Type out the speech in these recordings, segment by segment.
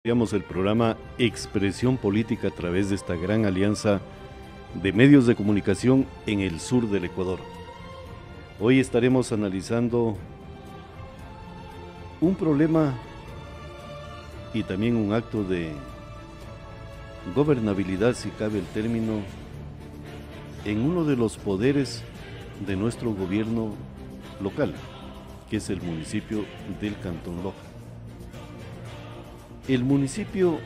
Iniciamos el programa Expresión Política a través de esta gran alianza de medios de comunicación en el sur del Ecuador. Hoy estaremos analizando un problema y también un acto de gobernabilidad, si cabe el término, en uno de los poderes de nuestro gobierno local, que es el municipio del Cantón Loja. El municipio,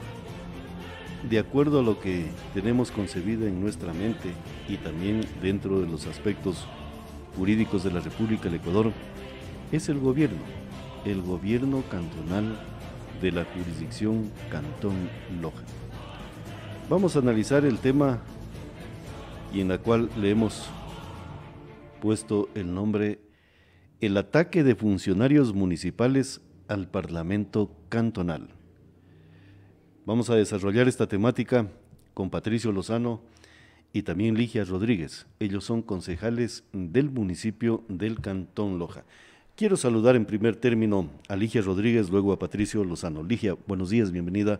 de acuerdo a lo que tenemos concebido en nuestra mente y también dentro de los aspectos jurídicos de la República del Ecuador, es el gobierno cantonal de la jurisdicción Cantón Loja. Vamos a analizar el tema y en la cual le hemos puesto el nombre El ataque de funcionarios municipales al Parlamento Cantonal. Vamos a desarrollar esta temática con Patricio Lozano y también Ligia Rodríguez. Ellos son concejales del municipio del Cantón Loja. Quiero saludar en primer término a Ligia Rodríguez, luego a Patricio Lozano. Ligia, buenos días, bienvenida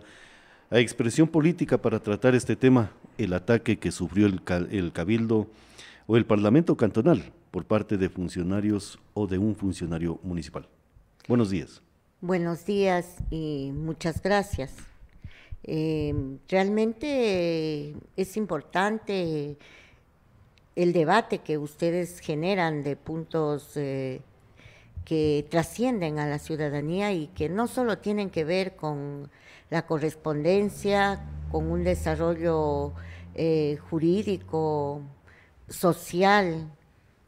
a Expresión Política para tratar este tema, el ataque que sufrió el Cabildo o el Parlamento Cantonal por parte de funcionarios o de un funcionario municipal. Buenos días. Buenos días y muchas gracias. Realmente es importante el debate que ustedes generan de puntos que trascienden a la ciudadanía y que no solo tienen que ver con la correspondencia, con un desarrollo jurídico, social,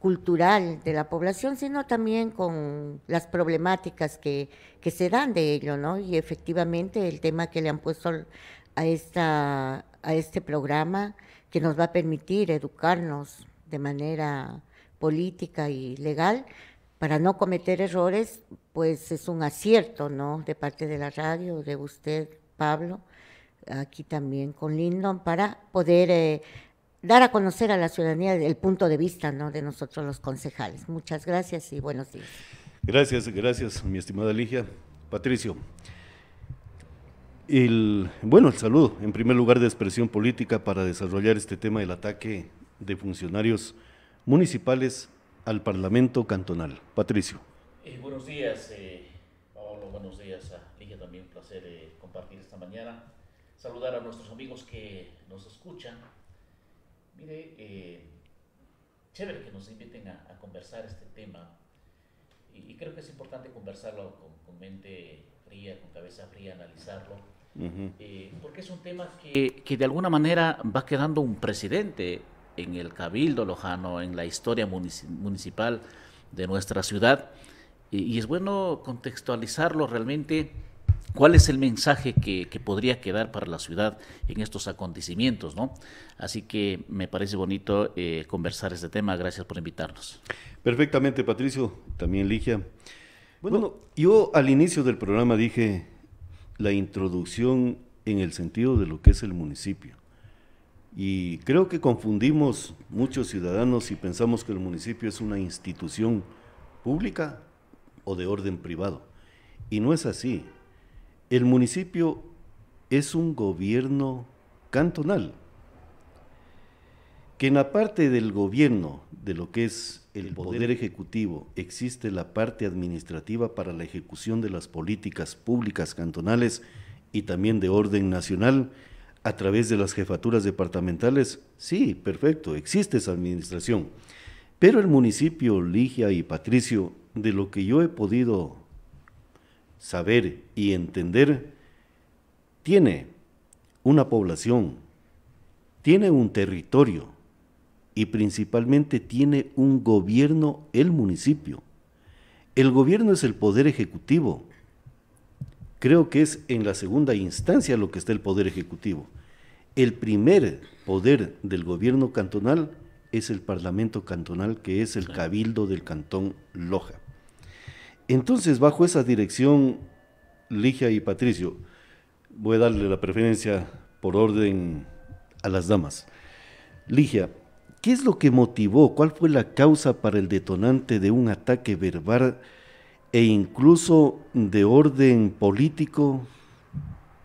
cultural de la población, sino también con las problemáticas que se dan de ello, ¿no? Y efectivamente el tema que le han puesto a este programa, que nos va a permitir educarnos de manera política y legal para no cometer errores, pues es un acierto, ¿no? De parte de la radio, de usted, Pablo, aquí también con Lyndon, para poder dar a conocer a la ciudadanía el punto de vista, ¿no?, de nosotros los concejales. Muchas gracias y buenos días. Gracias, mi estimada Ligia. Patricio, el saludo, en primer lugar, de Expresión Política para desarrollar este tema del ataque de funcionarios municipales al Parlamento Cantonal. Patricio. Buenos días, Pablo, buenos días a Ligia, también un placer compartir esta mañana. Saludar a nuestros amigos que nos escuchan. Mire, chévere que nos inviten a conversar este tema y creo que es importante conversarlo con mente fría, con cabeza fría, analizarlo, porque es un tema que de alguna manera va quedando un precedente en el Cabildo lojano, en la historia municipal de nuestra ciudad, y es bueno contextualizarlo realmente. ¿Cuál es el mensaje que podría quedar para la ciudad en estos acontecimientos, ¿no? Así que me parece bonito conversar este tema. Gracias por invitarnos. Perfectamente, Patricio, también Ligia. Bueno, yo al inicio del programa dije la introducción en el sentido de lo que es el municipio. Y creo que confundimos muchos ciudadanos y pensamos que el municipio es una institución pública o de orden privado. Y no es así. El municipio es un gobierno cantonal, que en la parte del gobierno, de lo que es el poder ejecutivo, existe la parte administrativa para la ejecución de las políticas públicas cantonales y también de orden nacional a través de las jefaturas departamentales. Sí, perfecto, existe esa administración. Pero el municipio, Ligia y Patricio, de lo que yo he podido saber y entender, tiene una población, tiene un territorio y principalmente tiene un gobierno, el municipio. El gobierno es el poder ejecutivo. Creo que es en la segunda instancia lo que está el poder ejecutivo. El primer poder del gobierno cantonal es el Parlamento Cantonal, que es el Cabildo del Cantón Loja. Entonces, bajo esa dirección, Ligia y Patricio, voy a darle la preferencia por orden a las damas. Ligia, ¿qué es lo que motivó, cuál fue la causa para el detonante de un ataque verbal e incluso de orden político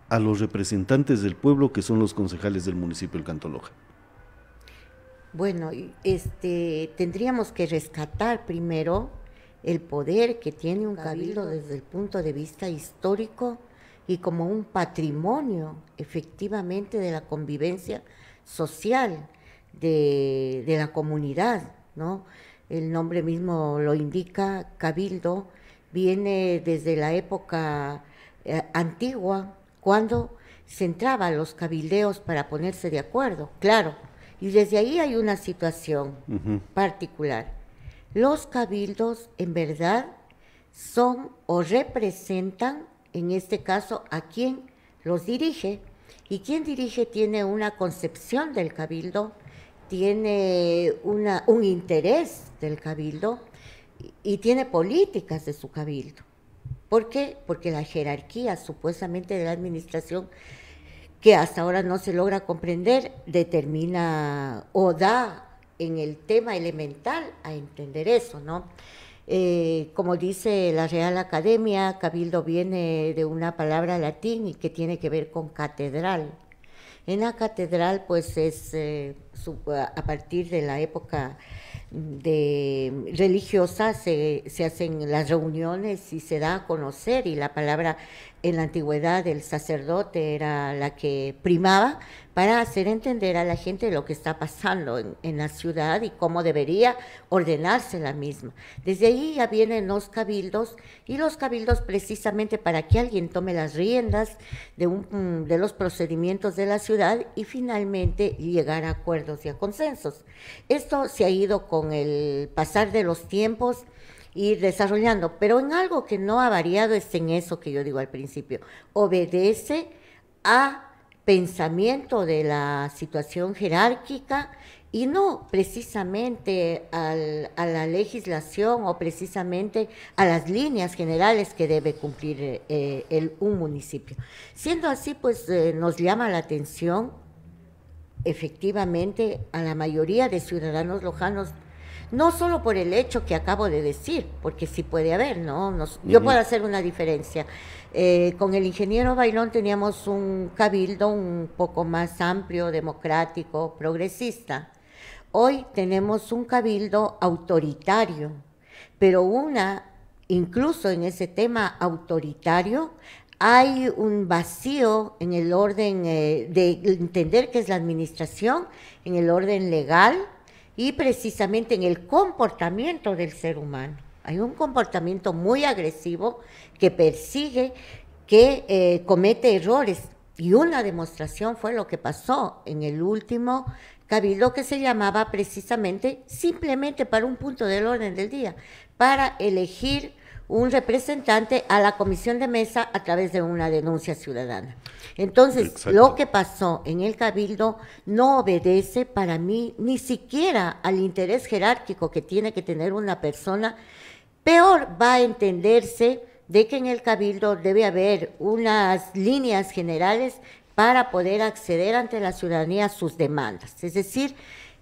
a los representantes del pueblo que son los concejales del municipio del Cantón Loja? Bueno, tendríamos que rescatar primero el poder que tiene un cabildo desde el punto de vista histórico y como un patrimonio efectivamente de la convivencia social de la comunidad, ¿no? El nombre mismo lo indica, cabildo, viene desde la época antigua, cuando se entraba a los cabildeos para ponerse de acuerdo, claro, y desde ahí hay una situación particular. Los cabildos en verdad son o representan, en este caso, a quien los dirige, y quien dirige tiene una concepción del cabildo, tiene un interés del cabildo y tiene políticas de su cabildo. ¿Por qué? Porque la jerarquía supuestamente de la administración, que hasta ahora no se logra comprender, determina o da en el tema elemental a entender eso, ¿no? Como dice la Real Academia, cabildo viene de una palabra latín y que tiene que ver con catedral. En la catedral, pues es a partir de la época religiosa se hacen las reuniones y se da a conocer, y la palabra en la antigüedad del sacerdote era la que primaba para hacer entender a la gente lo que está pasando en la ciudad y cómo debería ordenarse la misma. Desde ahí ya vienen los cabildos, y los cabildos precisamente para que alguien tome las riendas de los procedimientos de la ciudad y finalmente llegar a acuerdos y a consensos. Esto se ha ido con el pasar de los tiempos ir desarrollando, pero en algo que no ha variado es en eso que yo digo al principio, obedece a pensamiento de la situación jerárquica y no precisamente a la legislación o precisamente a las líneas generales que debe cumplir un municipio. Siendo así, pues nos llama la atención efectivamente a la mayoría de ciudadanos lojanos, no solo por el hecho que acabo de decir, porque sí puede haber, ¿no? Yo puedo hacer una diferencia. Con el ingeniero Bailón teníamos un cabildo un poco más amplio, democrático, progresista. Hoy tenemos un cabildo autoritario, pero incluso en ese tema autoritario, hay un vacío en el orden de entender qué es la administración, en el orden legal, y precisamente en el comportamiento del ser humano. Hay un comportamiento muy agresivo que persigue, que comete errores, y una demostración fue lo que pasó en el último cabildo, que se llamaba precisamente simplemente para un punto del orden del día, para elegir un representante a la comisión de mesa a través de una denuncia ciudadana. Entonces, exacto, lo que pasó en el cabildo no obedece para mí ni siquiera al interés jerárquico que tiene que tener una persona. Peor va a entenderse de que en el cabildo debe haber unas líneas generales para poder acceder ante la ciudadanía a sus demandas. Es decir,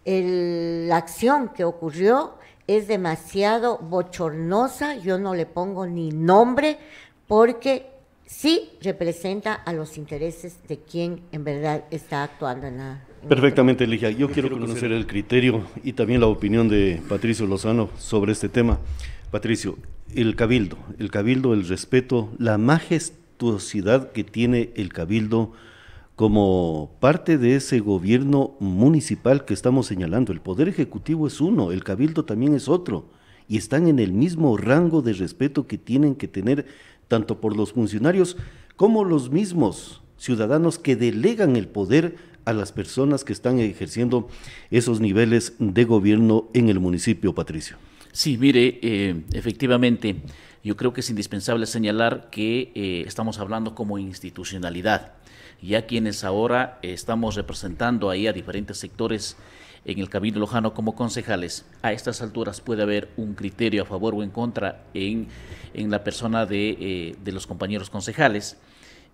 la acción que ocurrió es demasiado bochornosa, yo no le pongo ni nombre, porque sí representa a los intereses de quien en verdad está actuando en la... Perfectamente, Ligia. Yo quiero conocer el criterio y también la opinión de Patricio Lozano sobre este tema. Patricio, el cabildo, el respeto, la majestuosidad que tiene el cabildo como parte de ese gobierno municipal que estamos señalando. El poder ejecutivo es uno, el cabildo también es otro, y están en el mismo rango de respeto que tienen que tener tanto por los funcionarios como los mismos ciudadanos que delegan el poder a las personas que están ejerciendo esos niveles de gobierno en el municipio, Patricio. Sí, mire, efectivamente, yo creo que es indispensable señalar que estamos hablando como institucionalidad. Ya quienes ahora estamos representando ahí a diferentes sectores en el Cabildo Lojano como concejales, a estas alturas puede haber un criterio a favor o en contra en la persona de los compañeros concejales.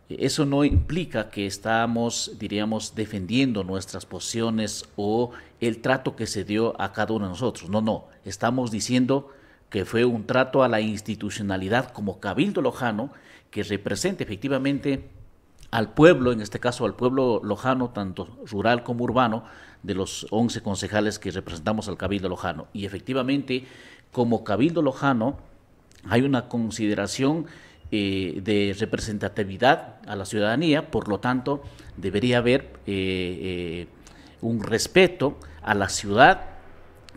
Eso no implica que estamos, diríamos, defendiendo nuestras posiciones o el trato que se dio a cada uno de nosotros. No, estamos diciendo que fue un trato a la institucionalidad como Cabildo Lojano que representa efectivamente al pueblo, en este caso al pueblo lojano, tanto rural como urbano, de los 11 concejales que representamos al Cabildo Lojano. Y efectivamente, como Cabildo Lojano, hay una consideración de representatividad a la ciudadanía, por lo tanto, debería haber un respeto a la ciudad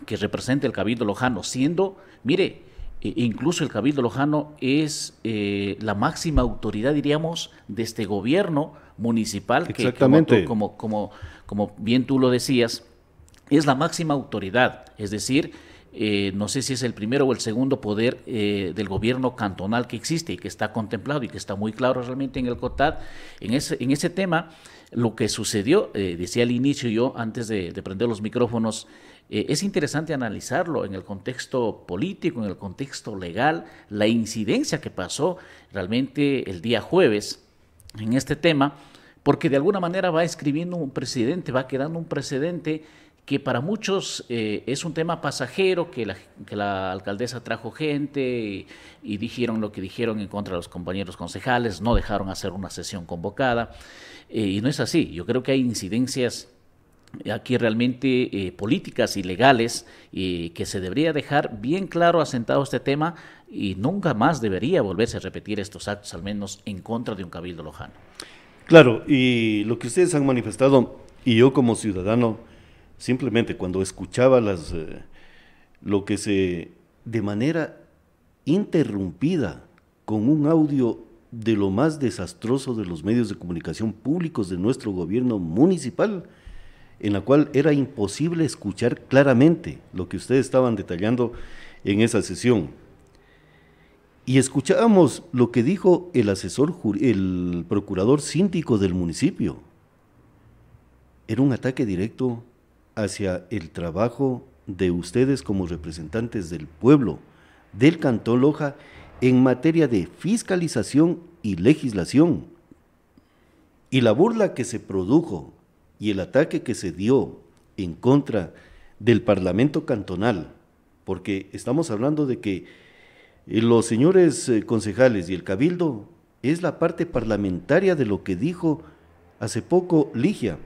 que representa el Cabildo Lojano, siendo, mire, incluso el Cabildo Lojano es la máxima autoridad, diríamos, de este gobierno municipal, que como bien tú lo decías, es la máxima autoridad, es decir, no sé si es el primero o el segundo poder del gobierno cantonal que existe y que está contemplado y que está muy claro realmente en el COTAD. En ese tema, lo que sucedió, decía al inicio yo, antes de prender los micrófonos, es interesante analizarlo en el contexto político, en el contexto legal, la incidencia que pasó realmente el día jueves en este tema, porque de alguna manera va escribiendo un precedente, va quedando un precedente que para muchos es un tema pasajero, que la alcaldesa trajo gente y dijeron lo que dijeron en contra de los compañeros concejales, no dejaron hacer una sesión convocada, y no es así. Yo creo que hay incidencias aquí realmente políticas y legales que se debería dejar bien claro asentado este tema y nunca más debería volverse a repetir estos actos, al menos en contra de un cabildo lojano. Claro, y lo que ustedes han manifestado, y yo como ciudadano, simplemente cuando escuchaba lo que se, de manera interrumpida, con un audio de lo más desastroso de los medios de comunicación públicos de nuestro gobierno municipal, en la cual era imposible escuchar claramente lo que ustedes estaban detallando en esa sesión. Y escuchábamos lo que dijo el procurador síndico del municipio. Era un ataque directo hacia el trabajo de ustedes como representantes del pueblo, del Cantón Loja, en materia de fiscalización y legislación. Y la burla que se produjo y el ataque que se dio en contra del Parlamento cantonal, porque estamos hablando de que los señores concejales y el cabildo es la parte parlamentaria de lo que dijo hace poco Ligia,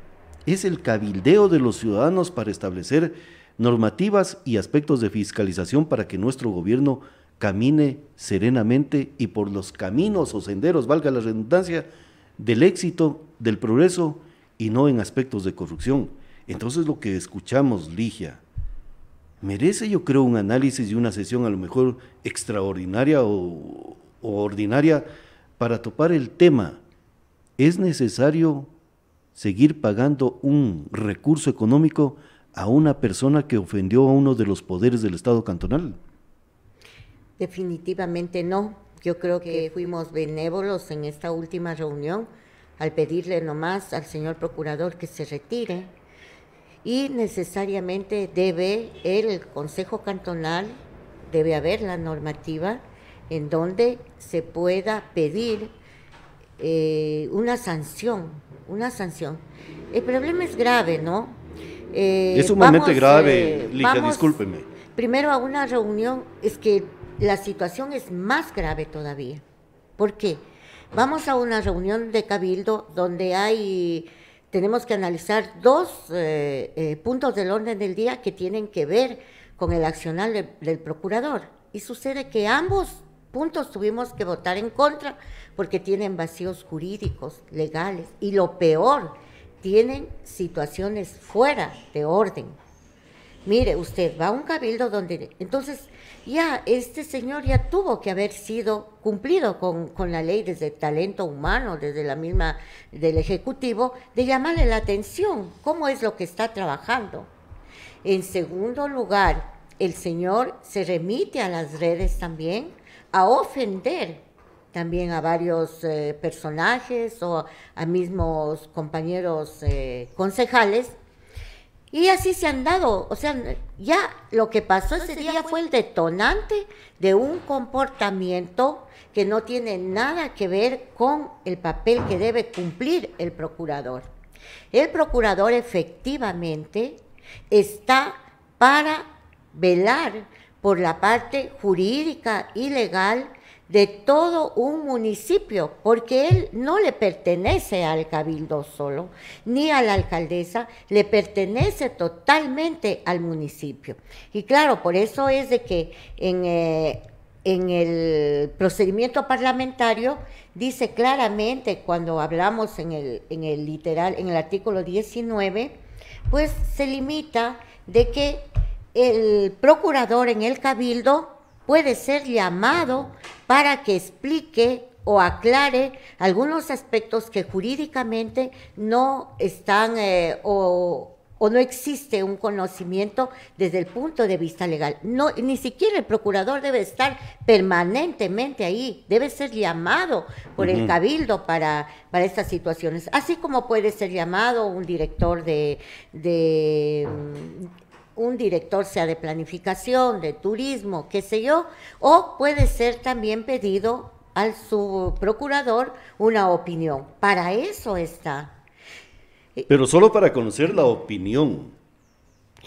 es el cabildeo de los ciudadanos para establecer normativas y aspectos de fiscalización para que nuestro gobierno camine serenamente y por los caminos o senderos, valga la redundancia, del éxito, del progreso y no en aspectos de corrupción. Entonces lo que escuchamos, Ligia, merece, yo creo, un análisis y una sesión a lo mejor extraordinaria o ordinaria para topar el tema. ¿Es necesario seguir pagando un recurso económico a una persona que ofendió a uno de los poderes del Estado cantonal? Definitivamente no. Yo creo que fuimos benévolos en esta última reunión al pedirle nomás al señor procurador que se retire, y necesariamente debe el Consejo Cantonal, debe haber la normativa en donde se pueda pedir una sanción. El problema es grave, ¿no? Es sumamente grave, Ligia, discúlpeme. Primero a una reunión, es que la situación es más grave todavía. ¿Por qué? Vamos a una reunión de cabildo donde tenemos que analizar dos puntos del orden del día que tienen que ver con el accionar del procurador. Y sucede que ambos puntos tuvimos que votar en contra porque tienen vacíos jurídicos, legales, y lo peor, tienen situaciones fuera de orden. Mire, usted va a un cabildo donde, entonces, ya este señor ya tuvo que haber sido cumplido con la ley desde talento humano, desde la misma del Ejecutivo, de llamarle la atención, cómo es lo que está trabajando. En segundo lugar, el señor se remite a las redes también a ofender también a varios personajes o a mismos compañeros concejales. Y así se han dado, o sea, ya lo que pasó ese día fue el detonante de un comportamiento que no tiene nada que ver con el papel que debe cumplir el procurador. El procurador efectivamente está para velar por la parte jurídica y legal de todo un municipio, porque él no le pertenece al cabildo solo, ni a la alcaldesa, le pertenece totalmente al municipio. Y claro, por eso es de que en el procedimiento parlamentario dice claramente, cuando hablamos en el artículo 19, pues se limita de que el procurador en el cabildo puede ser llamado para que explique o aclare algunos aspectos que jurídicamente no están o no existe un conocimiento desde el punto de vista legal. No, ni siquiera el procurador debe estar permanentemente ahí, debe ser llamado por el cabildo para estas situaciones, así como puede ser llamado un director un director sea de planificación, de turismo, qué sé yo, o puede ser también pedido al subprocurador una opinión. Para eso está. Pero solo para conocer la opinión,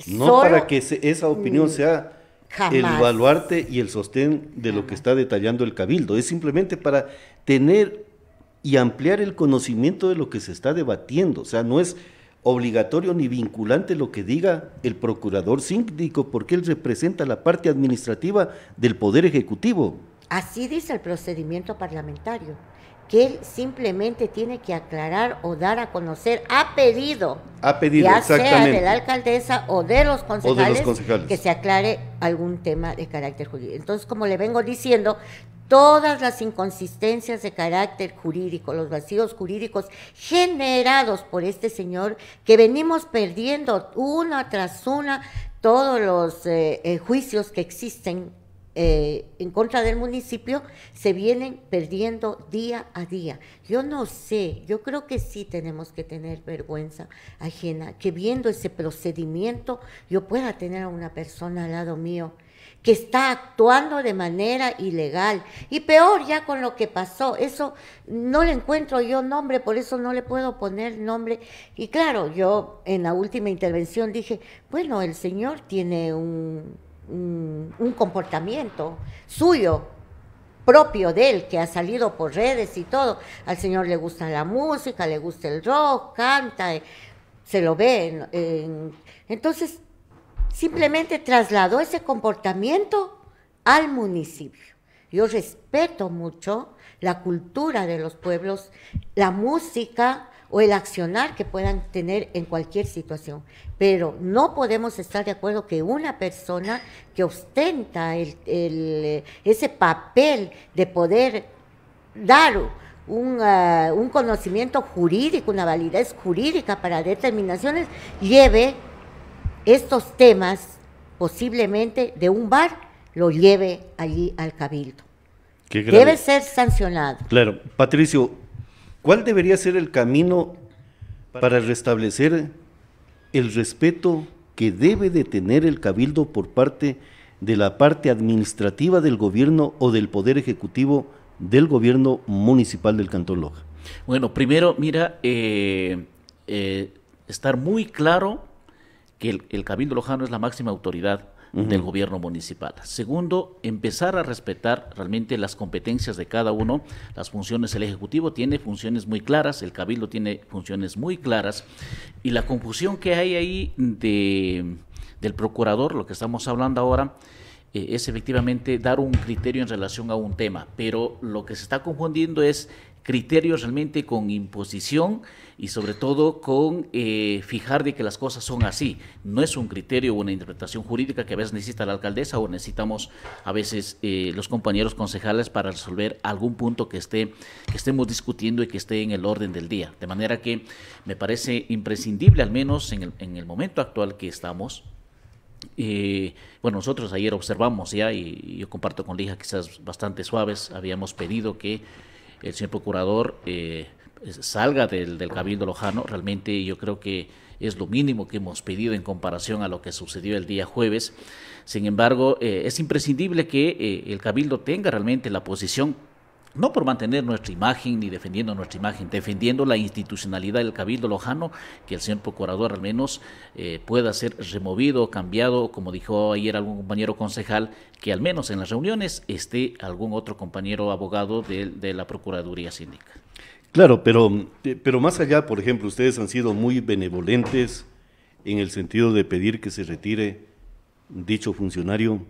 no Solo, para que esa opinión sea jamás. el baluarte y el sostén de lo que está detallando el cabildo. Es simplemente para tener y ampliar el conocimiento de lo que se está debatiendo. O sea, no es obligatorio ni vinculante lo que diga el procurador síndico, porque él representa la parte administrativa del Poder Ejecutivo. Así dice el procedimiento parlamentario, que él simplemente tiene que aclarar o dar a conocer, ha pedido, ya exactamente, sea de la alcaldesa o de los concejales, que se aclare algún tema de carácter jurídico. Entonces, como le vengo diciendo, todas las inconsistencias de carácter jurídico, los vacíos jurídicos generados por este señor, que venimos perdiendo una tras una todos los juicios que existen en contra del municipio, se vienen perdiendo día a día. Yo no sé, yo creo que sí tenemos que tener vergüenza ajena, que viendo ese procedimiento yo pueda tener a una persona al lado mío que está actuando de manera ilegal, y peor ya con lo que pasó, eso no le encuentro yo nombre, por eso no le puedo poner nombre. Y claro, yo en la última intervención dije, bueno, el señor tiene un comportamiento suyo, propio de él, que ha salido por redes y todo. Al señor le gusta la música, le gusta el rock, canta, se lo ve. Entonces, simplemente trasladó ese comportamiento al municipio. Yo respeto mucho la cultura de los pueblos, la música o el accionar que puedan tener en cualquier situación, pero no podemos estar de acuerdo que una persona que ostenta ese papel de poder dar un conocimiento jurídico, una validez jurídica para determinaciones, lleve estos temas posiblemente de un bar, lo lleve allí al cabildo. Debe ser sancionado. Claro. Patricio, ¿cuál debería ser el camino para restablecer el respeto que debe de tener el cabildo por parte de la parte administrativa del gobierno o del Poder Ejecutivo del gobierno municipal del Cantón Loja? Bueno, primero, mira, estar muy claro que el Cabildo Lojano es la máxima autoridad del gobierno municipal. Segundo, empezar a respetar realmente las competencias de cada uno, las funciones. El Ejecutivo tiene funciones muy claras, el Cabildo tiene funciones muy claras, y la confusión que hay ahí del procurador, lo que estamos hablando ahora, es efectivamente dar un criterio en relación a un tema, pero lo que se está confundiendo es criterios realmente con imposición y sobre todo con fijar de que las cosas son así. No es un criterio o una interpretación jurídica que a veces necesita la alcaldesa o necesitamos a veces los compañeros concejales para resolver algún punto que estemos discutiendo y que esté en el orden del día. De manera que me parece imprescindible, al menos en el momento actual que estamos. Bueno, nosotros ayer observamos ya, y yo comparto con Lija, quizás bastante suaves, habíamos pedido que el señor procurador salga del Cabildo Lojano. Realmente yo creo que es lo mínimo que hemos pedido en comparación a lo que sucedió el día jueves. Sin embargo, es imprescindible que el Cabildo tenga realmente la posición no por mantener nuestra imagen ni defendiendo nuestra imagen, defendiendo la institucionalidad del Cabildo Lojano, que el señor procurador al menos pueda ser removido, cambiado, como dijo ayer algún compañero concejal, que al menos en las reuniones esté algún otro compañero abogado de la Procuraduría Síndica. Claro, pero más allá, por ejemplo, ustedes han sido muy benevolentes en el sentido de pedir que se retire dicho funcionario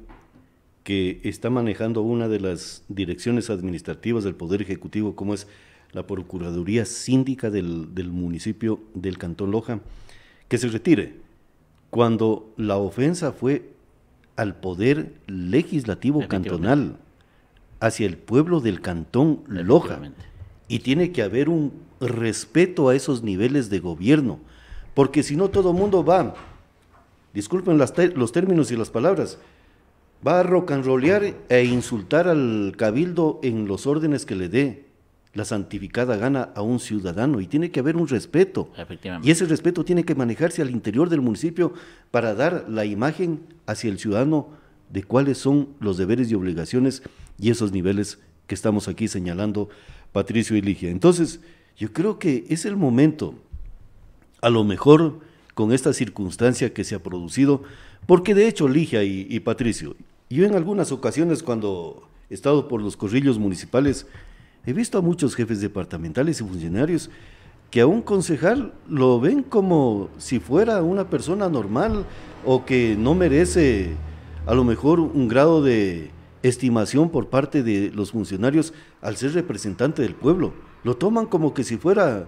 que está manejando una de las direcciones administrativas del Poder Ejecutivo, como es la Procuraduría Síndica del municipio del Cantón Loja, que se retire cuando la ofensa fue al Poder Legislativo Cantonal, hacia el pueblo del Cantón Loja, y tiene que haber un respeto a esos niveles de gobierno, porque si no todo el mundo va, disculpen los términos y las palabras, va a rocanrolear e insultar al cabildo en los órdenes que le dé la santificada gana a un ciudadano, y tiene que haber un respeto, y ese respeto tiene que manejarse al interior del municipio para dar la imagen hacia el ciudadano de cuáles son los deberes y obligaciones y esos niveles que estamos aquí señalando Patricio y Ligia. Entonces, yo creo que es el momento, a lo mejor con esta circunstancia que se ha producido, porque de hecho Ligia y Patricio, yo en algunas ocasiones cuando he estado por los corrillos municipales, he visto a muchos jefes departamentales y funcionarios que a un concejal lo ven como si fuera una persona normal o que no merece a lo mejor un grado de estimación por parte de los funcionarios al ser representante del pueblo. Lo toman como que si fuera,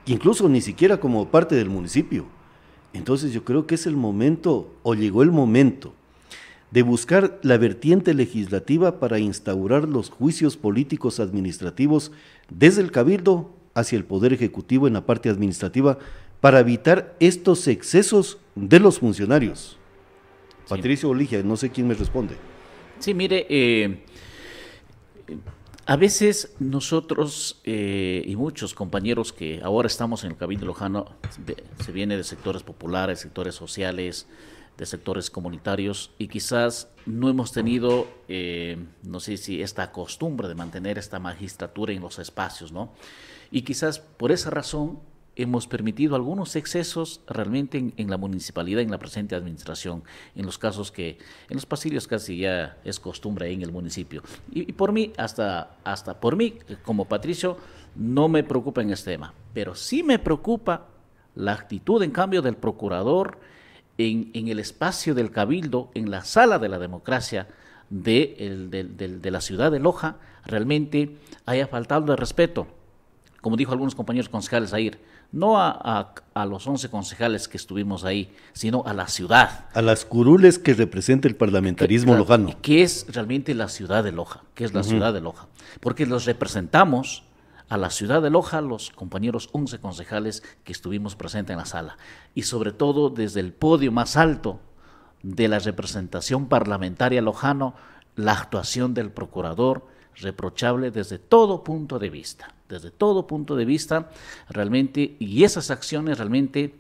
incluso ni siquiera como parte del municipio. Entonces yo creo que es el momento, o llegó el momento, de buscar la vertiente legislativa para instaurar los juicios políticos administrativos desde el Cabildo hacia el Poder Ejecutivo en la parte administrativa para evitar estos excesos de los funcionarios. Sí. Patricio o Ligia, no sé quién me responde. Sí, mire, a veces nosotros y muchos compañeros que ahora estamos en el Cabildo Lojano, se viene de sectores populares, sectores sociales, de sectores comunitarios, y quizás no hemos tenido, no sé si esta costumbre de mantener esta magistratura en los espacios, ¿no? Y quizás por esa razón hemos permitido algunos excesos realmente en la municipalidad, en la presente administración, en los casos que, en los pasillos casi ya es costumbre en el municipio. Y por mí, hasta por mí, como Patricio, no me preocupa en este tema, pero sí me preocupa la actitud, en cambio, del procurador en el espacio del Cabildo, en la sala de la democracia de la ciudad de Loja, realmente haya faltado el respeto, como dijo algunos compañeros concejales ayer, no a los 11 concejales que estuvimos ahí, sino a la ciudad. A las curules que representa el parlamentarismo lojano. Que es realmente la ciudad de Loja, que es la ciudad de Loja, porque los representamos a la ciudad de Loja, los compañeros 11 concejales que estuvimos presentes en la sala, y sobre todo desde el podio más alto de la representación parlamentaria lojano, la actuación del procurador reprochable desde todo punto de vista, realmente, y esas acciones realmente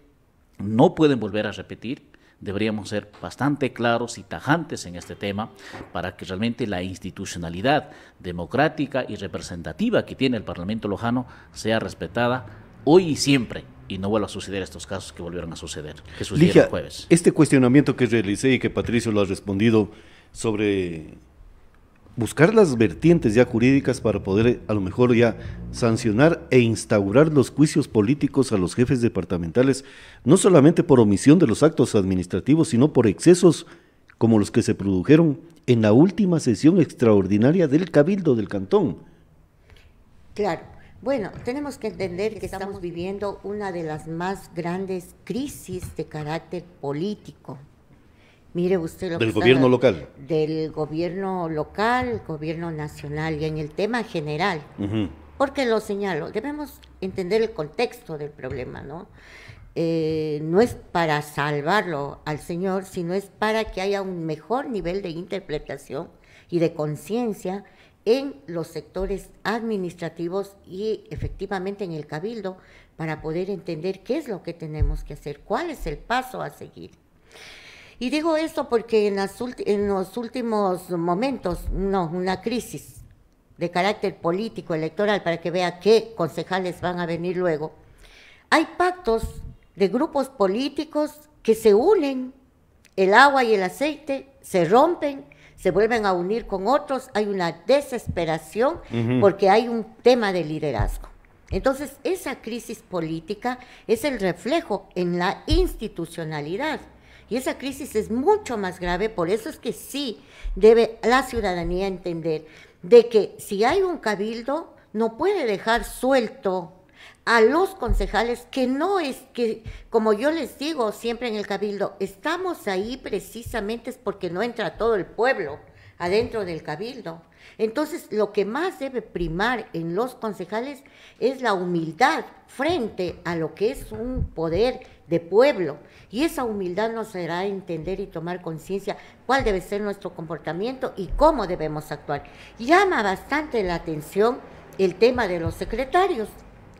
no pueden volver a repetir. Deberíamos ser bastante claros y tajantes en este tema para que realmente la institucionalidad democrática y representativa que tiene el Parlamento lojano sea respetada hoy y siempre, y no vuelva a suceder estos casos que volvieron a suceder, que sucedieron Ligia, el jueves. Este cuestionamiento que realicé y que Patricio lo ha respondido sobre buscar las vertientes ya jurídicas para poder a lo mejor ya sancionar e instaurar los juicios políticos a los jefes departamentales, no solamente por omisión de los actos administrativos, sino por excesos como los que se produjeron en la última sesión extraordinaria del Cabildo del Cantón. Claro, bueno, tenemos que entender que estamos viviendo una de las más grandes crisis de carácter político. Mire usted lo del gobierno local. Del gobierno local, gobierno nacional y en el tema general. Porque lo señalo, debemos entender el contexto del problema, ¿no? No es para salvarlo al señor, sino es para que haya un mejor nivel de interpretación y de conciencia en los sectores administrativos y efectivamente en el cabildo para poder entender qué es lo que tenemos que hacer, cuál es el paso a seguir. Y digo esto porque en los últimos momentos, una crisis de carácter político, electoral, para que vea qué concejales van a venir luego, hay pactos de grupos políticos que se unen, el agua y el aceite se rompen, se vuelven a unir con otros, hay una desesperación porque hay un tema de liderazgo. Entonces, esa crisis política es el reflejo en la institucionalidad. Y esa crisis es mucho más grave, por eso es que sí debe la ciudadanía entender de que si hay un cabildo, no puede dejar suelto a los concejales, que no es que, como yo les digo siempre en el cabildo, estamos ahí precisamente es porque no entra todo el pueblo adentro del cabildo. Entonces, lo que más debe primar en los concejales es la humildad frente a lo que es un poder de pueblo. Y esa humildad nos hará entender y tomar conciencia cuál debe ser nuestro comportamiento y cómo debemos actuar. Llama bastante la atención el tema de los secretarios.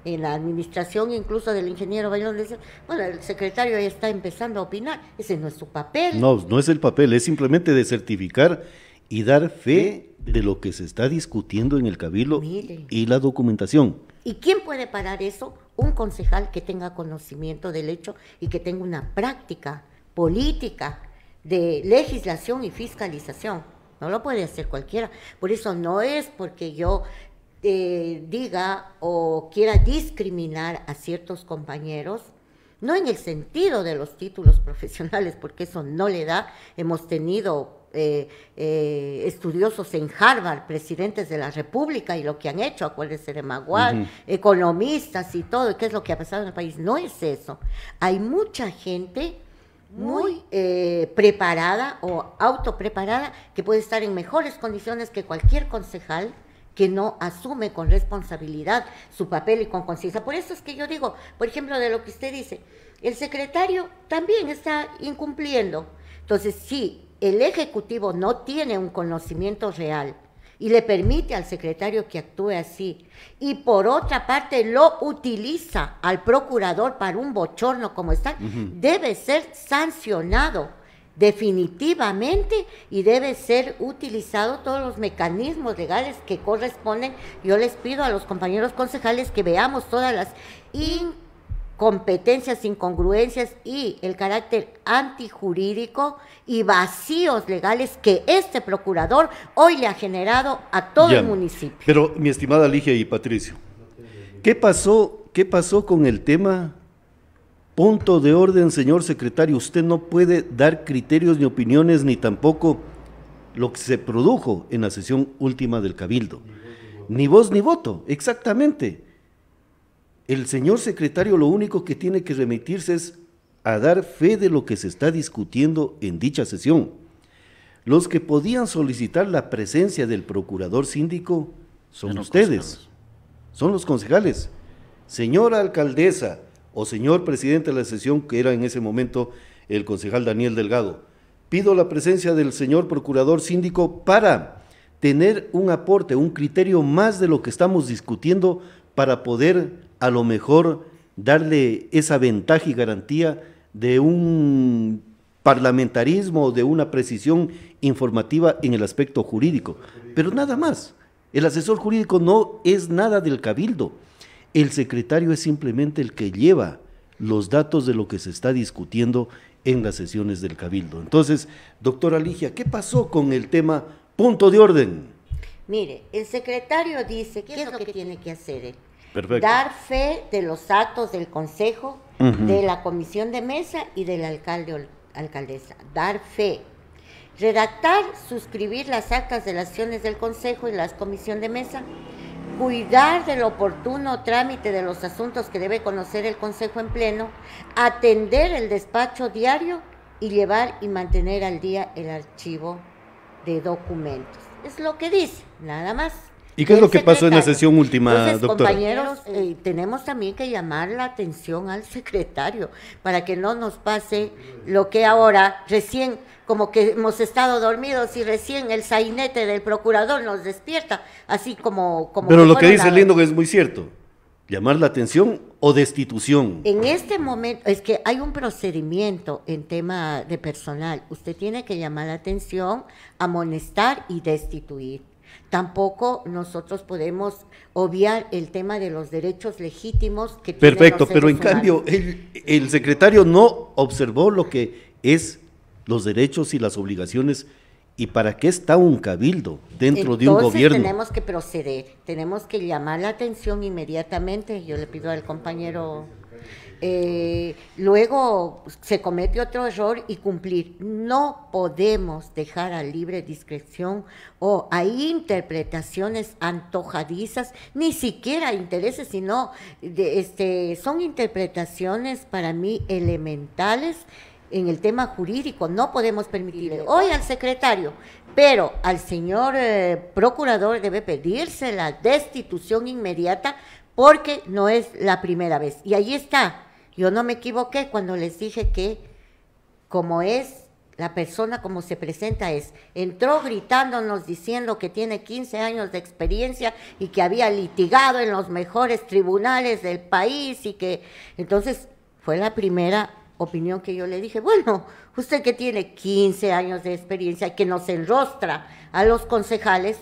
En la administración incluso del ingeniero Bayón, dice, bueno, el secretario ya está empezando a opinar, ese no es su papel. No, no es el papel, es simplemente de certificar y dar fe de lo que se está discutiendo en el cabildo. Mire, y la documentación. ¿Y quién puede parar eso? Un concejal que tenga conocimiento del hecho y que tenga una práctica política de legislación y fiscalización. No lo puede hacer cualquiera. Por eso no es porque yo diga o quiera discriminar a ciertos compañeros, no en el sentido de los títulos profesionales, porque eso no le da. Hemos tenido estudiosos en Harvard, presidentes de la República y lo que han hecho, acuérdense de Maguad, economistas y todo, y qué es lo que ha pasado en el país. No es eso. Hay mucha gente muy preparada o autopreparada que puede estar en mejores condiciones que cualquier concejal que no asume con responsabilidad su papel y con conciencia. Por eso es que yo digo, por ejemplo, de lo que usted dice, el secretario también está incumpliendo. Entonces, si el Ejecutivo no tiene un conocimiento real y le permite al secretario que actúe así, y por otra parte lo utiliza al procurador para un bochorno como está, debe ser sancionado definitivamente y debe ser utilizado todos los mecanismos legales que corresponden. Yo les pido a los compañeros concejales que veamos todas las incompetencias, incongruencias y el carácter antijurídico y vacíos legales que este procurador hoy le ha generado a todo el municipio. Pero, mi estimada Ligia y Patricio, ¿qué pasó con el tema? Punto de orden, señor secretario, usted no puede dar criterios ni opiniones, ni tampoco lo que se produjo en la sesión última del Cabildo. Ni voz ni voto, exactamente. El señor secretario lo único que tiene que remitirse es a dar fe de lo que se está discutiendo en dicha sesión. Los que podían solicitar la presencia del procurador síndico son ustedes, son los concejales. Señora alcaldesa, o señor presidente de la sesión, que era en ese momento el concejal Daniel Delgado, pido la presencia del señor procurador síndico para tener un aporte, un criterio más de lo que estamos discutiendo para poder a lo mejor darle esa ventaja y garantía de un parlamentarismo, de una precisión informativa en el aspecto jurídico. Pero nada más, el asesor jurídico no es nada del cabildo. El secretario es simplemente el que lleva los datos de lo que se está discutiendo en las sesiones del Cabildo. Entonces, doctora Ligia, ¿qué pasó con el tema punto de orden? Mire, el secretario dice, ¿qué es lo que tiene que hacer él? Perfecto. Dar fe de los actos del consejo, de la comisión de mesa y del alcalde o alcaldesa. Dar fe. Redactar, suscribir las actas de las sesiones del consejo y la comisión de mesa. Cuidar del oportuno trámite de los asuntos que debe conocer el Consejo en pleno, atender el despacho diario y llevar y mantener al día el archivo de documentos. Es lo que dice, nada más. ¿Y qué es lo que pasó en la sesión última, entonces, doctora? Compañeros, tenemos también que llamar la atención al secretario para que no nos pase lo que ahora recién, como que hemos estado dormidos y recién el sainete del procurador nos despierta, así como Pero lo que dice Lindo es muy cierto, llamar la atención o destitución. En este momento, es que hay un procedimiento en tema de personal, usted tiene que llamar la atención, amonestar y destituir. Tampoco nosotros podemos obviar el tema de los derechos legítimos que tienen Perfecto, los pero en seres cambio humanos. el secretario no observó lo que es los derechos y las obligaciones y para qué está un cabildo dentro de un Entonces gobierno. tenemos que proceder, tenemos que llamar la atención inmediatamente. Yo le pido al compañero, luego se comete otro error y cumplir. No podemos dejar a libre discreción o hay interpretaciones antojadizas, ni siquiera intereses, sino son interpretaciones para mí elementales en el tema jurídico. No podemos permitirle hoy al secretario, pero al señor procurador debe pedirse la destitución inmediata porque no es la primera vez. Y ahí está, yo no me equivoqué cuando les dije que como es la persona, como se presenta entró gritándonos diciendo que tiene 15 años de experiencia y que había litigado en los mejores tribunales del país y que entonces fue la primera opinión que yo le dije, bueno, usted que tiene 15 años de experiencia y que nos enrostra a los concejales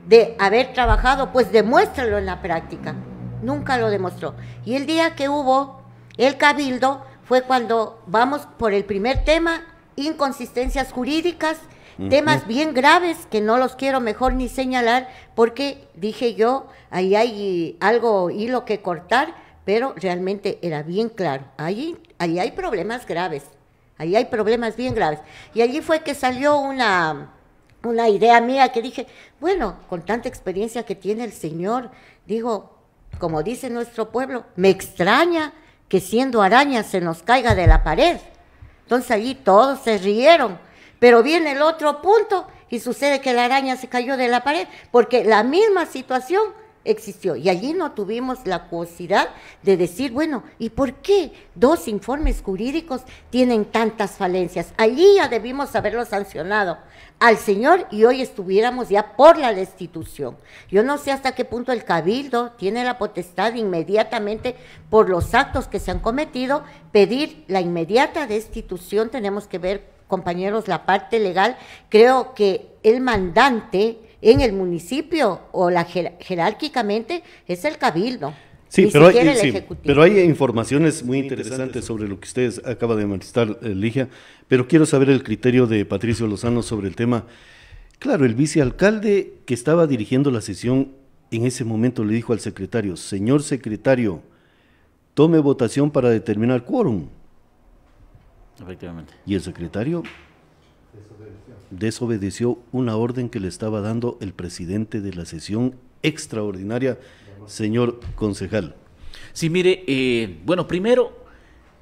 de haber trabajado, pues demuéstralo en la práctica. Nunca lo demostró. Y el día que hubo el cabildo fue cuando vamos por el primer tema, inconsistencias jurídicas, temas bien graves que no los quiero mejor ni señalar porque dije yo, ahí hay algo, hilo que cortar, pero realmente era bien claro, ahí hay problemas graves, ahí hay problemas bien graves. Y allí fue que salió una idea mía que dije, bueno, con tanta experiencia que tiene el señor, digo, como dice nuestro pueblo, me extraña que siendo araña se nos caiga de la pared. Entonces allí todos se rieron, pero viene el otro punto y sucede que la araña se cayó de la pared, porque la misma situación existió. Y allí no tuvimos la curiosidad de decir, bueno, ¿y por qué 2 informes jurídicos tienen tantas falencias? Allí ya debimos haberlo sancionado al señor y hoy estuviéramos ya por la destitución. Yo no sé hasta qué punto el cabildo tiene la potestad de inmediatamente, por los actos que se han cometido, pedir la inmediata destitución. Tenemos que ver, compañeros, la parte legal. Creo que el mandante en el municipio o jerárquicamente es el cabildo. Sí, pero hay informaciones muy interesantes sobre lo que ustedes acaba de manifestar, Ligia, pero quiero saber el criterio de Patricio Lozano sobre el tema. Claro, el vicealcalde que estaba dirigiendo la sesión en ese momento le dijo al secretario, señor secretario, tome votación para determinar quórum. Efectivamente. Y el secretario desobedeció una orden que le estaba dando el presidente de la sesión extraordinaria, señor concejal. Sí, mire, bueno, primero,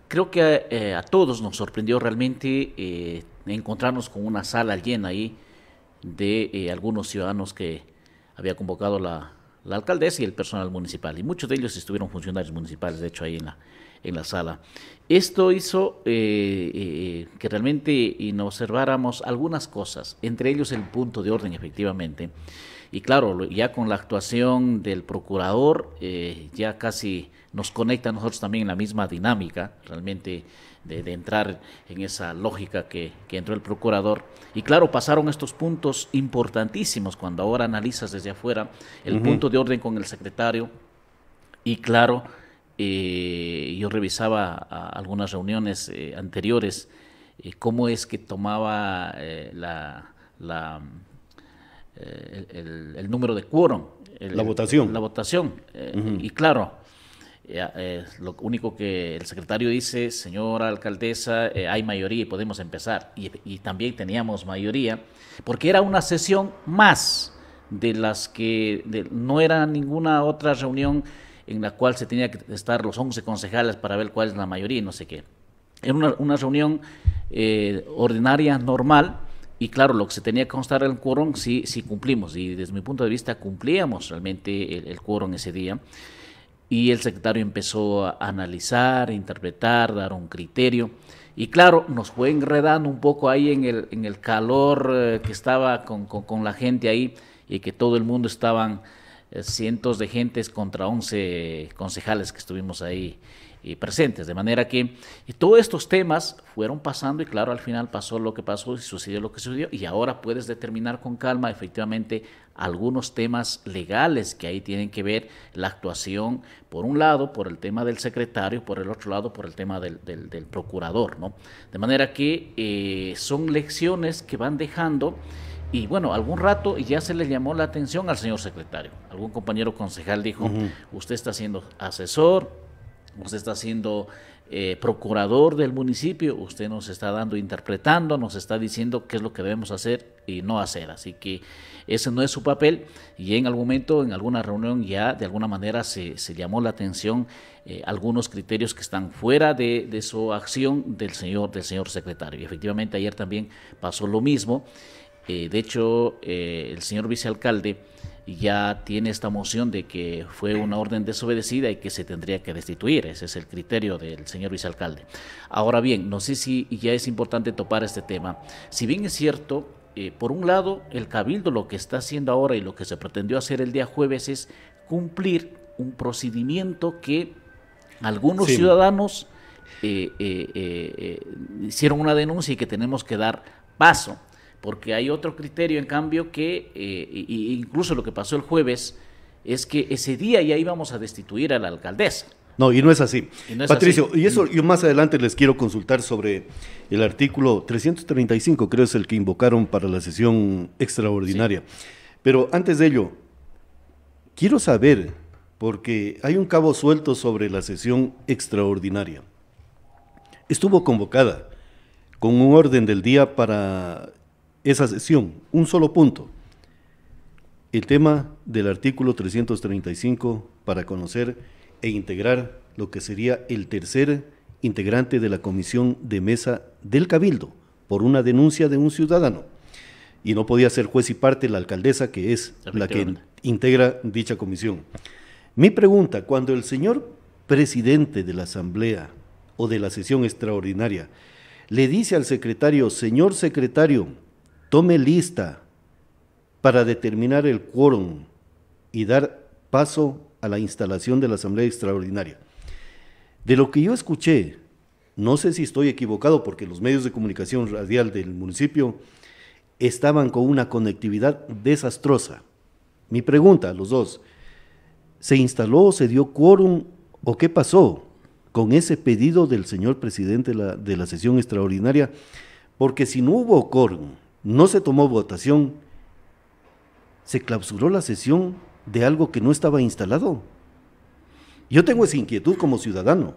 creo que a todos nos sorprendió realmente encontrarnos con una sala llena ahí de algunos ciudadanos que había convocado la alcaldesa y el personal municipal, y muchos de ellos estuvieron funcionarios municipales, de hecho, ahí en la sala. Esto hizo que realmente nos observáramos algunas cosas, entre ellos el punto de orden, efectivamente. Y claro, ya con la actuación del procurador, ya casi nos conecta a nosotros también en la misma dinámica, realmente de entrar en esa lógica que entró el procurador. Y claro, pasaron estos puntos importantísimos cuando ahora analizas desde afuera el punto de orden con el secretario. Y claro, yo revisaba algunas reuniones anteriores, cómo es que tomaba el número de quórum. La votación. La votación. Y claro, lo único que el secretario dice, señora alcaldesa, hay mayoría y podemos empezar. Y también teníamos mayoría, porque era una sesión más de las que no era ninguna otra reunión en la cual se tenía que estar los 11 concejales para ver cuál es la mayoría y no sé qué. Era una reunión ordinaria, normal, y claro, lo que se tenía que constar en el quórum, sí cumplimos, y desde mi punto de vista cumplíamos realmente el quórum ese día, y el secretario empezó a analizar, a interpretar, dar un criterio, y claro, nos fue enredando un poco ahí en el calor que estaba con la gente ahí, y que todo el mundo estaban cientos de gentes contra 11 concejales que estuvimos ahí presentes, de manera que todos estos temas fueron pasando y claro, al final pasó lo que pasó y sucedió lo que sucedió y ahora puedes determinar con calma efectivamente algunos temas legales que ahí tienen que ver la actuación, por un lado, por el tema del secretario, por el otro lado, por el tema del procurador, ¿no? De manera que son lecciones que van dejando. Y bueno, algún rato ya se le llamó la atención al señor secretario. Algún compañero concejal dijo, usted está siendo asesor, usted está siendo procurador del municipio, usted nos está interpretando, nos está diciendo qué es lo que debemos hacer y no hacer. Así que ese no es su papel y en algún momento, en alguna reunión ya de alguna manera se llamó la atención algunos criterios que están fuera de su acción del señor secretario. Y efectivamente ayer también pasó lo mismo. De hecho, el señor vicealcalde ya tiene esta moción de que fue una orden desobedecida y que se tendría que destituir. Ese es el criterio del señor vicealcalde. Ahora bien, no sé si ya es importante topar este tema. Si bien es cierto, por un lado, el Cabildo lo que está haciendo ahora y lo que se pretendió hacer el día jueves es cumplir un procedimiento que algunos ciudadanos hicieron una denuncia y que tenemos que dar paso. Porque hay otro criterio, en cambio, que incluso lo que pasó el jueves es que ese día ya íbamos a destituir a la alcaldesa. No, y no es así. Patricio, y eso yo más adelante les quiero consultar sobre el artículo 335, creo es el que invocaron para la sesión extraordinaria. Sí. Pero antes de ello, quiero saber, porque hay un cabo suelto sobre la sesión extraordinaria. Estuvo convocada con un orden del día para esa sesión, un solo punto, el tema del artículo 335 para conocer e integrar lo que sería el tercer integrante de la comisión de mesa del Cabildo por una denuncia de un ciudadano. Y no podía ser juez y parte la alcaldesa, que es la que integra dicha comisión. Mi pregunta, cuando el señor presidente de la asamblea o de la sesión extraordinaria le dice al secretario, señor secretario, tome lista para determinar el quórum y dar paso a la instalación de la Asamblea Extraordinaria. De lo que yo escuché, no sé si estoy equivocado porque los medios de comunicación radial del municipio estaban con una conectividad desastrosa. Mi pregunta a los dos, ¿se instaló, se dio quórum o qué pasó con ese pedido del señor presidente de la sesión extraordinaria? Porque si no hubo quórum, no se tomó votación, se clausuró la sesión de algo que no estaba instalado. Yo tengo esa inquietud como ciudadano.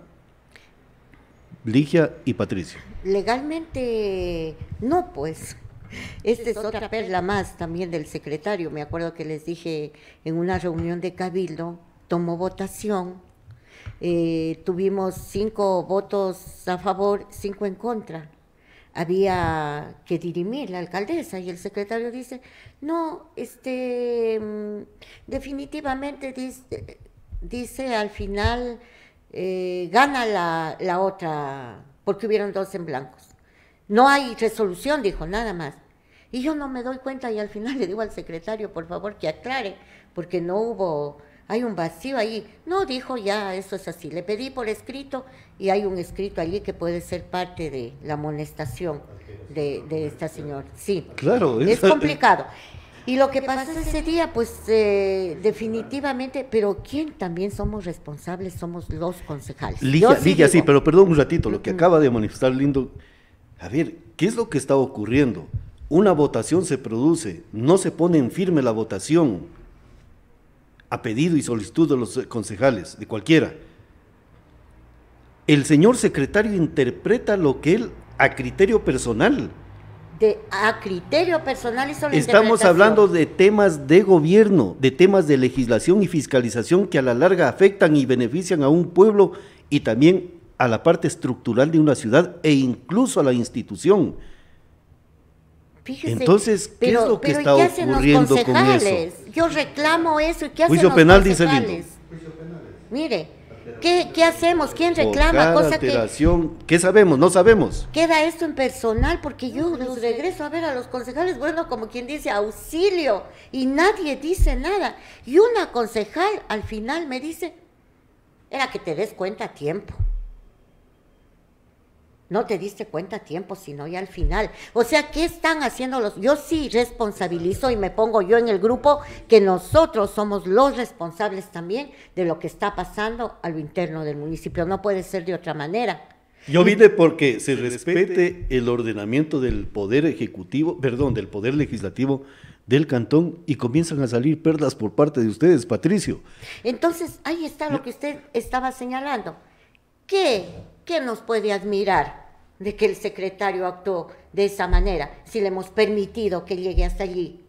Ligia y Patricio. Legalmente no, pues. Esta es otra perla más también del secretario. Me acuerdo que les dije en una reunión de Cabildo, tomó votación, tuvimos 5 votos a favor, 5 en contra. Había que dirimir la alcaldesa y el secretario dice, no, definitivamente dice al final gana la otra, porque hubieron 2 en blancos. No hay resolución, dijo, nada más. Y yo no me doy cuenta y al final le digo al secretario, por favor, que aclare, porque no hubo, hay un vacío ahí. No, dijo, ya, eso es así. Le pedí por escrito y hay un escrito allí que puede ser parte de la amonestación de esta señora. Sí, claro, es complicado. Y lo que pasó ese día, pues definitivamente, pero ¿quién también somos responsables? Somos los concejales. Ligia, sí, pero perdón un ratito, lo que acaba de manifestar Lindo. A ver, ¿qué es lo que está ocurriendo? Una votación se produce, no se pone en firme la votación a pedido y solicitud de los concejales, de cualquiera. El señor secretario interpreta lo que él, a criterio personal. A criterio personal hizo la Estamos hablando de temas de gobierno, de temas de legislación y fiscalización que a la larga afectan y benefician a un pueblo y también a la parte estructural de una ciudad e incluso a la institución. Fíjese, entonces, ¿qué es lo que está ocurriendo con eso? Yo reclamo eso. ¿Y qué hacen juicio los penal, concejales? dice Lindo. Mire, ¿Qué hacemos? ¿Quién reclama? Por cada Cosa alteración, ¿qué sabemos? No sabemos. queda esto en personal, porque yo los regreso a ver a los concejales, bueno, como quien dice, auxilio, y nadie dice nada. Y una concejal al final me dice, era que te des cuenta a tiempo. No te diste cuenta a tiempo, sino ya al final. O sea, ¿qué están haciendo los...? Yo sí responsabilizo y me pongo yo en el grupo que nosotros somos los responsables también de lo que está pasando a lo interno del municipio. No puede ser de otra manera. Yo vine porque se respete el ordenamiento del poder ejecutivo, perdón, del poder legislativo del cantón y comienzan a salir perlas por parte de ustedes, Patricio. Entonces, ahí está lo que usted estaba señalando. ¿Qué nos puede admirar de que el secretario actuó de esa manera, si le hemos permitido que llegue hasta allí?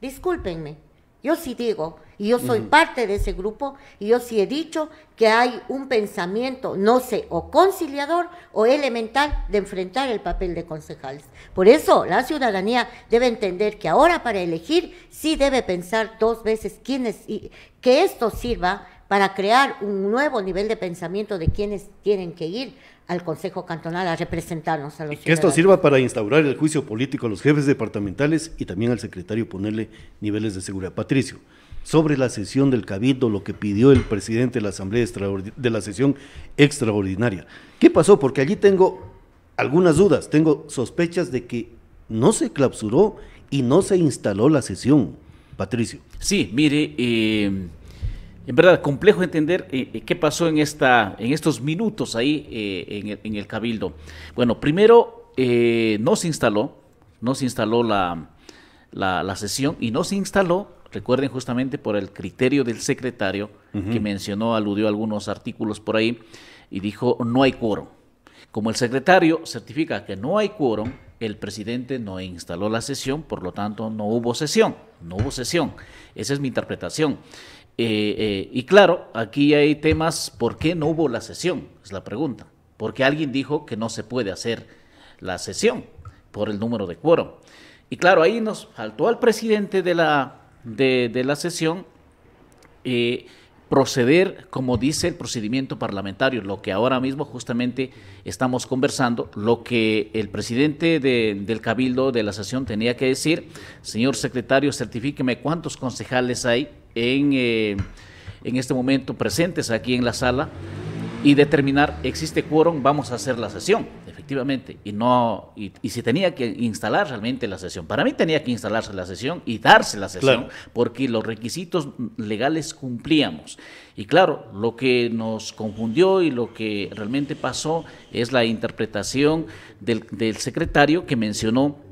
Discúlpenme, yo sí digo, y yo soy parte de ese grupo, y yo sí he dicho que hay un pensamiento, no sé, o conciliador o elemental de enfrentar el papel de concejales. Por eso la ciudadanía debe entender que ahora para elegir sí debe pensar dos veces y que esto sirva para crear un nuevo nivel de pensamiento de quienes tienen que ir al Consejo Cantonal a representarnos a los ciudadanos. Que esto sirva para instaurar el juicio político a los jefes departamentales y también al secretario ponerle niveles de seguridad. Patricio, sobre la sesión del Cabildo, lo que pidió el presidente de la Asamblea de la sesión extraordinaria. ¿Qué pasó? Porque allí tengo algunas dudas, tengo sospechas de que no se clausuró y no se instaló la sesión. Patricio. Sí, mire, en verdad, complejo entender qué pasó en estos minutos ahí en el Cabildo. Bueno, primero no se instaló la sesión y no se instaló, recuerden, justamente por el criterio del secretario que mencionó, aludió a algunos artículos por ahí y dijo no hay quórum. Como el secretario certifica que no hay quórum, el presidente no instaló la sesión, por lo tanto no hubo sesión. Esa es mi interpretación. Y claro, aquí hay temas, ¿por qué no hubo la sesión? Es la pregunta. Porque alguien dijo que no se puede hacer la sesión por el número de quórum. Y claro, ahí nos faltó al presidente de la sesión proceder, como dice el procedimiento parlamentario, lo que ahora mismo justamente estamos conversando, lo que el presidente del Cabildo de la sesión tenía que decir: señor secretario, certifíqueme cuántos concejales hay en este momento presentes aquí en la sala y determinar, existe quórum, vamos a hacer la sesión, efectivamente, y si tenía que instalar realmente la sesión. Para mí tenía que instalarse la sesión y darse la sesión, claro, porque los requisitos legales cumplíamos. Y claro, lo que nos confundió y lo que realmente pasó es la interpretación del secretario, que mencionó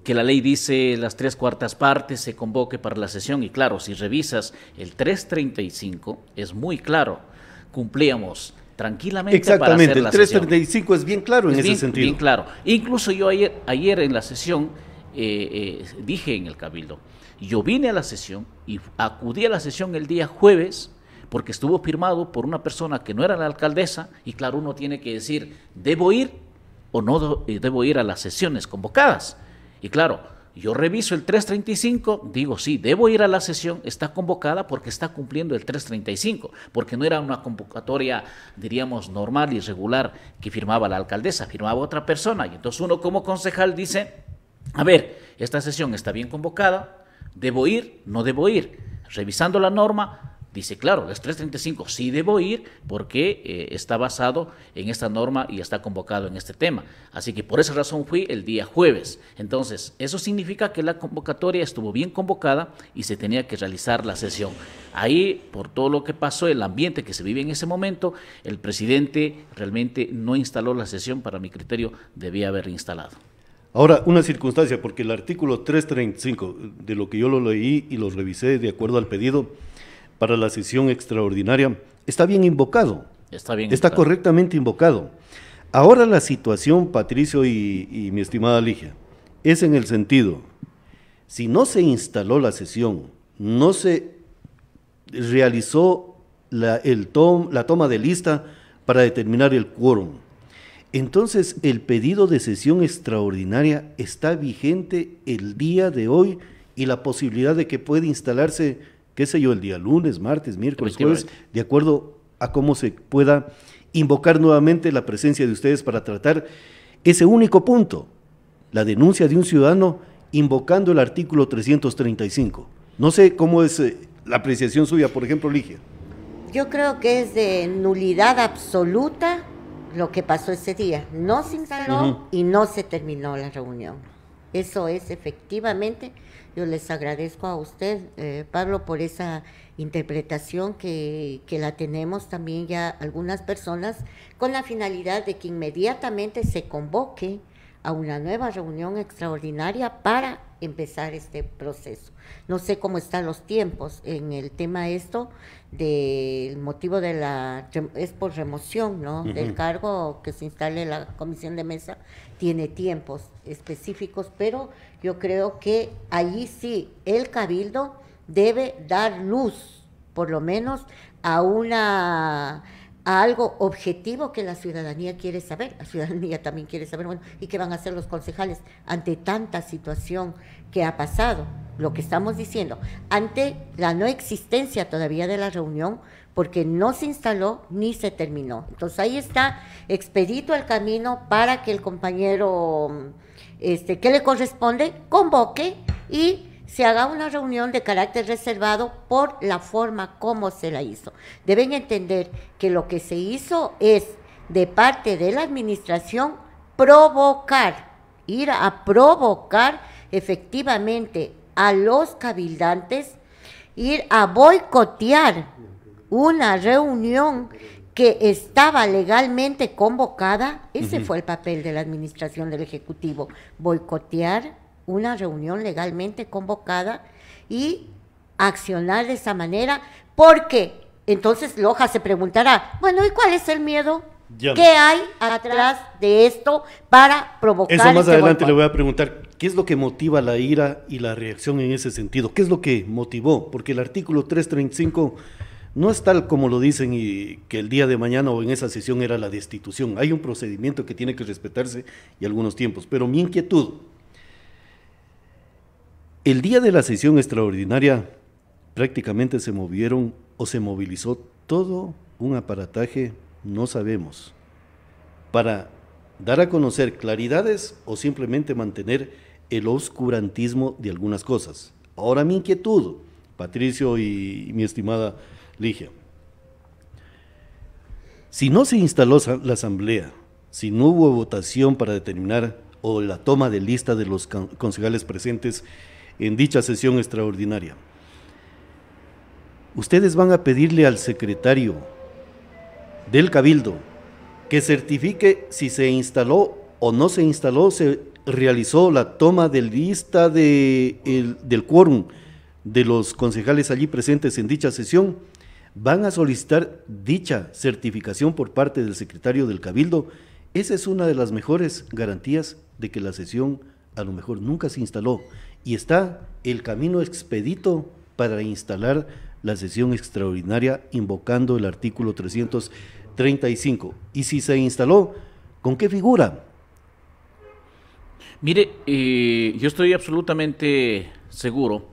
que la ley dice las 3/4 partes se convoque para la sesión, y claro, si revisas el 335 es muy claro, cumplíamos tranquilamente para hacer la sesión. El 335 es bien claro en ese sentido. Bien claro. Incluso yo ayer en la sesión dije en el Cabildo, yo vine a la sesión y acudí a la sesión el día jueves porque estuvo firmado por una persona que no era la alcaldesa, y claro, uno tiene que decir, ¿debo ir o no debo ir a las sesiones convocadas? Y claro, yo reviso el 335, digo, sí, debo ir a la sesión, está convocada porque está cumpliendo el 335, porque no era una convocatoria, diríamos, normal y regular que firmaba la alcaldesa, firmaba otra persona. Y entonces uno como concejal dice, a ver, esta sesión está bien convocada, ¿debo ir? ¿No debo ir? Revisando la norma, dice, claro, es 335, sí debo ir porque está basado en esta norma y está convocado en este tema. Así que por esa razón fui el día jueves. Entonces, eso significa que la convocatoria estuvo bien convocada y se tenía que realizar la sesión. Ahí, por todo lo que pasó, el ambiente que se vive en ese momento, el presidente realmente no instaló la sesión, para mi criterio debía haber instalado. Ahora, una circunstancia, porque el artículo 335, de lo que yo lo leí y lo revisé de acuerdo al pedido para la sesión extraordinaria, está bien invocado. Está correctamente invocado. Ahora la situación, Patricio y mi estimada Ligia, es en el sentido, si no se instaló la sesión, no se realizó la toma de lista para determinar el quórum, entonces el pedido de sesión extraordinaria está vigente el día de hoy y la posibilidad de que pueda instalarse, qué sé yo, el día lunes, martes, miércoles, jueves, de acuerdo a cómo se pueda invocar nuevamente la presencia de ustedes para tratar ese único punto, la denuncia de un ciudadano invocando el artículo 335. No sé cómo es la apreciación suya, por ejemplo, Ligia. Yo creo que es de nulidad absoluta lo que pasó ese día. No se instaló y no se terminó la reunión. Eso es efectivamente. Yo les agradezco a usted, Pablo, por esa interpretación que la tenemos también ya algunas personas, con la finalidad de que inmediatamente se convoque a una nueva reunión extraordinaria para empezar este proceso. No sé cómo están los tiempos en el tema del motivo de es por remoción, ¿no? Del cargo que se instale la comisión de mesa, tiene tiempos específicos, pero yo creo que allí sí el Cabildo debe dar luz, por lo menos a algo objetivo que la ciudadanía quiere saber. La ciudadanía también quiere saber, bueno, ¿y qué van a hacer los concejales ante tanta situación que ha pasado? Lo que estamos diciendo, ante la no existencia todavía de la reunión, porque no se instaló ni se terminó. Entonces ahí está expedito el camino para que el compañero que le corresponde convoque y se haga una reunión de carácter reservado por la forma como se la hizo. Deben entender que lo que se hizo es, de parte de la administración, ir a provocar efectivamente a los cabildantes, ir a boicotear una reunión que estaba legalmente convocada. Ese fue el papel de la administración del Ejecutivo, boicotear una reunión legalmente convocada y accionar de esa manera, porque entonces Loja se preguntará, bueno, ¿y cuál es el miedo? ¿Qué hay atrás de esto para provocar? Eso más adelante le voy a preguntar, ¿qué es lo que motiva la ira y la reacción en ese sentido? ¿Qué es lo que motivó? Porque el artículo 335 no es tal como lo dicen y que el día de mañana o en esa sesión era la destitución. Hay un procedimiento que tiene que respetarse y algunos tiempos, pero mi inquietud, el día de la sesión extraordinaria prácticamente se movieron o se movilizó todo un aparataje, no sabemos, para dar a conocer claridades o simplemente mantener el oscurantismo de algunas cosas. Ahora mi inquietud, Patricio y mi estimada Ligia, si no se instaló la asamblea, si no hubo votación para determinar o la toma de lista de los concejales presentes en dicha sesión extraordinaria, ustedes van a pedirle al secretario del Cabildo que certifique si se instaló o no se instaló, se realizó la toma de lista del quórum de los concejales allí presentes en dicha sesión. Van a solicitar dicha certificación por parte del secretario del Cabildo. Esa es una de las mejores garantías de que la sesión a lo mejor nunca se instaló y está el camino expedito para instalar la sesión extraordinaria invocando el artículo 335. Y si se instaló, ¿con qué figura? Mire, yo estoy absolutamente seguro,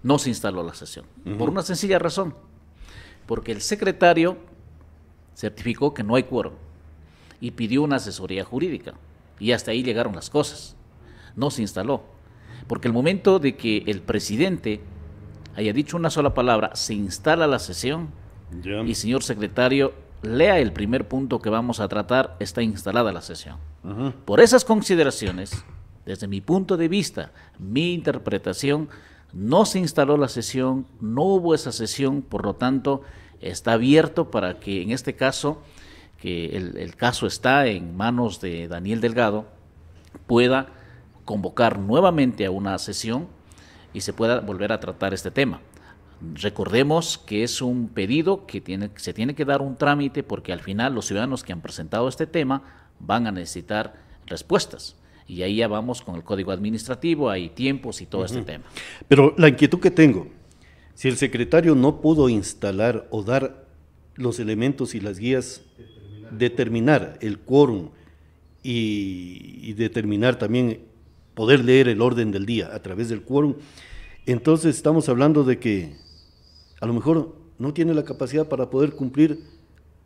no se instaló la sesión, por una sencilla razón, porque el secretario certificó que no hay quórum y pidió una asesoría jurídica, y hasta ahí llegaron las cosas. No se instaló, porque el momento de que el presidente haya dicho una sola palabra, se instala la sesión, y señor secretario, lea el primer punto que vamos a tratar, está instalada la sesión. Por esas consideraciones, desde mi punto de vista, mi interpretación, no se instaló la sesión, no hubo esa sesión, por lo tanto, está abierto para que en este caso, que el caso está en manos de Daniel Delgado, pueda convocar nuevamente a una sesión y se pueda volver a tratar este tema. Recordemos que es un pedido que se tiene que dar un trámite, porque al final los ciudadanos que han presentado este tema van a necesitar respuestas. Y ahí ya vamos con el código administrativo, hay tiempos y todo este tema. Pero la inquietud que tengo, si el secretario no pudo instalar o dar los elementos y las guías, determinar el quórum y determinar también, poder leer el orden del día a través del quórum, entonces estamos hablando de que a lo mejor no tiene la capacidad para poder cumplir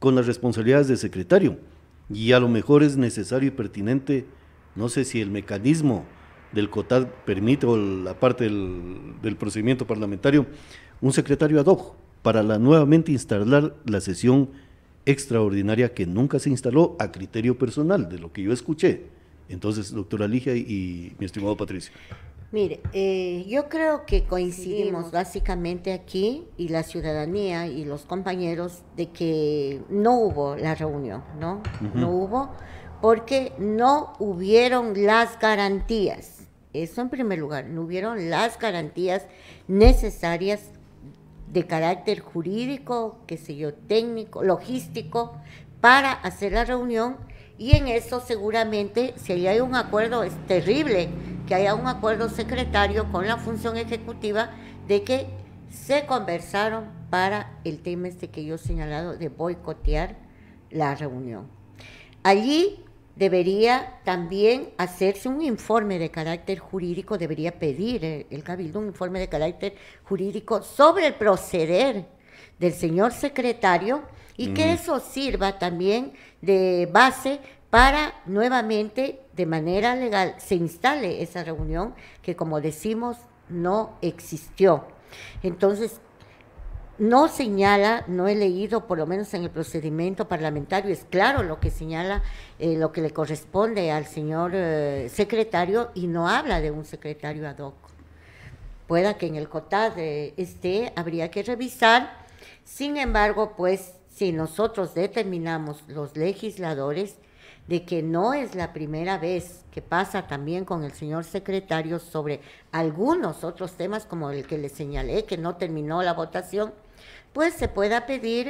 con las responsabilidades de secretario. Y a lo mejor es necesario y pertinente, no sé si el mecanismo del COTAD permite, o la parte del procedimiento parlamentario, un secretario ad hoc para nuevamente instalar la sesión extraordinaria que nunca se instaló a criterio personal, de lo que yo escuché. Entonces, doctora Ligia y mi estimado Patricio. Mire, yo creo que coincidimos básicamente aquí, y la ciudadanía y los compañeros, de que no hubo la reunión, ¿no? No hubo, porque no hubieron las garantías. Eso en primer lugar, no hubieron las garantías necesarias de carácter jurídico, qué sé yo, técnico, logístico, para hacer la reunión. Y en eso seguramente, si hay un acuerdo, es terrible que haya un acuerdo secretario con la función ejecutiva de que se conversaron para el tema que yo he señalado de boicotear la reunión. Allí debería también hacerse un informe de carácter jurídico, debería pedir el Cabildo un informe de carácter jurídico sobre el proceder del señor secretario, y que eso sirva también de base para nuevamente, de manera legal, se instale esa reunión que, como decimos, no existió. Entonces, no señala, no he leído, por lo menos en el procedimiento parlamentario, es claro lo que señala, lo que le corresponde al señor secretario, y no habla de un secretario ad hoc. Pueda que en el COTAD habría que revisar. Sin embargo, pues, si nosotros determinamos, los legisladores, de que no es la primera vez que pasa también con el señor secretario sobre algunos otros temas, como el que le señalé, que no terminó la votación, pues se pueda pedir,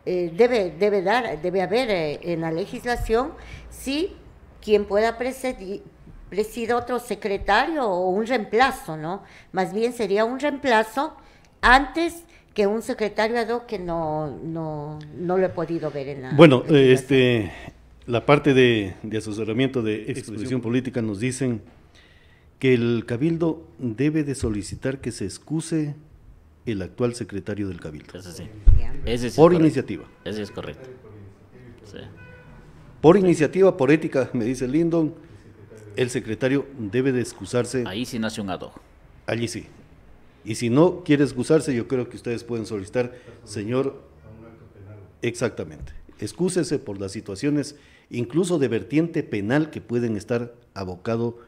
debe haber en la legislación, sí, quien pueda presidir otro secretario o un reemplazo, ¿no? Más bien sería un reemplazo antes que un secretario ad hoc, que no lo he podido ver en la... Bueno, la parte de asesoramiento de exposición política nos dicen que el Cabildo debe de solicitar que se excuse el actual secretario del Cabildo. Ese sí. Ese sí por es iniciativa. Ese es correcto. Sí. Por iniciativa, por ética, me dice Lindon, el secretario debe de excusarse. Ahí sí nace un ad hoc. Allí sí. Y si no quiere excusarse, yo creo que ustedes pueden solicitar, señor, exactamente, excúsese por las situaciones, incluso de vertiente penal, que pueden estar abocado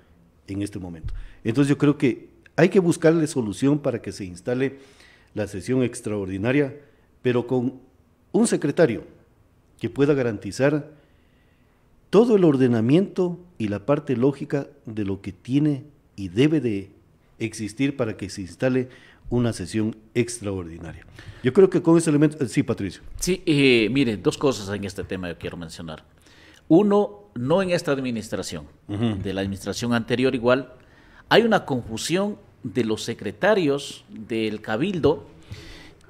en este momento. Entonces yo creo que hay que buscarle solución para que se instale la sesión extraordinaria, pero con un secretario que pueda garantizar todo el ordenamiento y la parte lógica de lo que tiene y debe de existir para que se instale una sesión extraordinaria. Yo creo que con ese elemento... Sí, Patricio. Sí, mire, dos cosas en este tema yo quiero mencionar. Uno, no en esta administración, de la administración anterior igual, hay una confusión de los secretarios del Cabildo,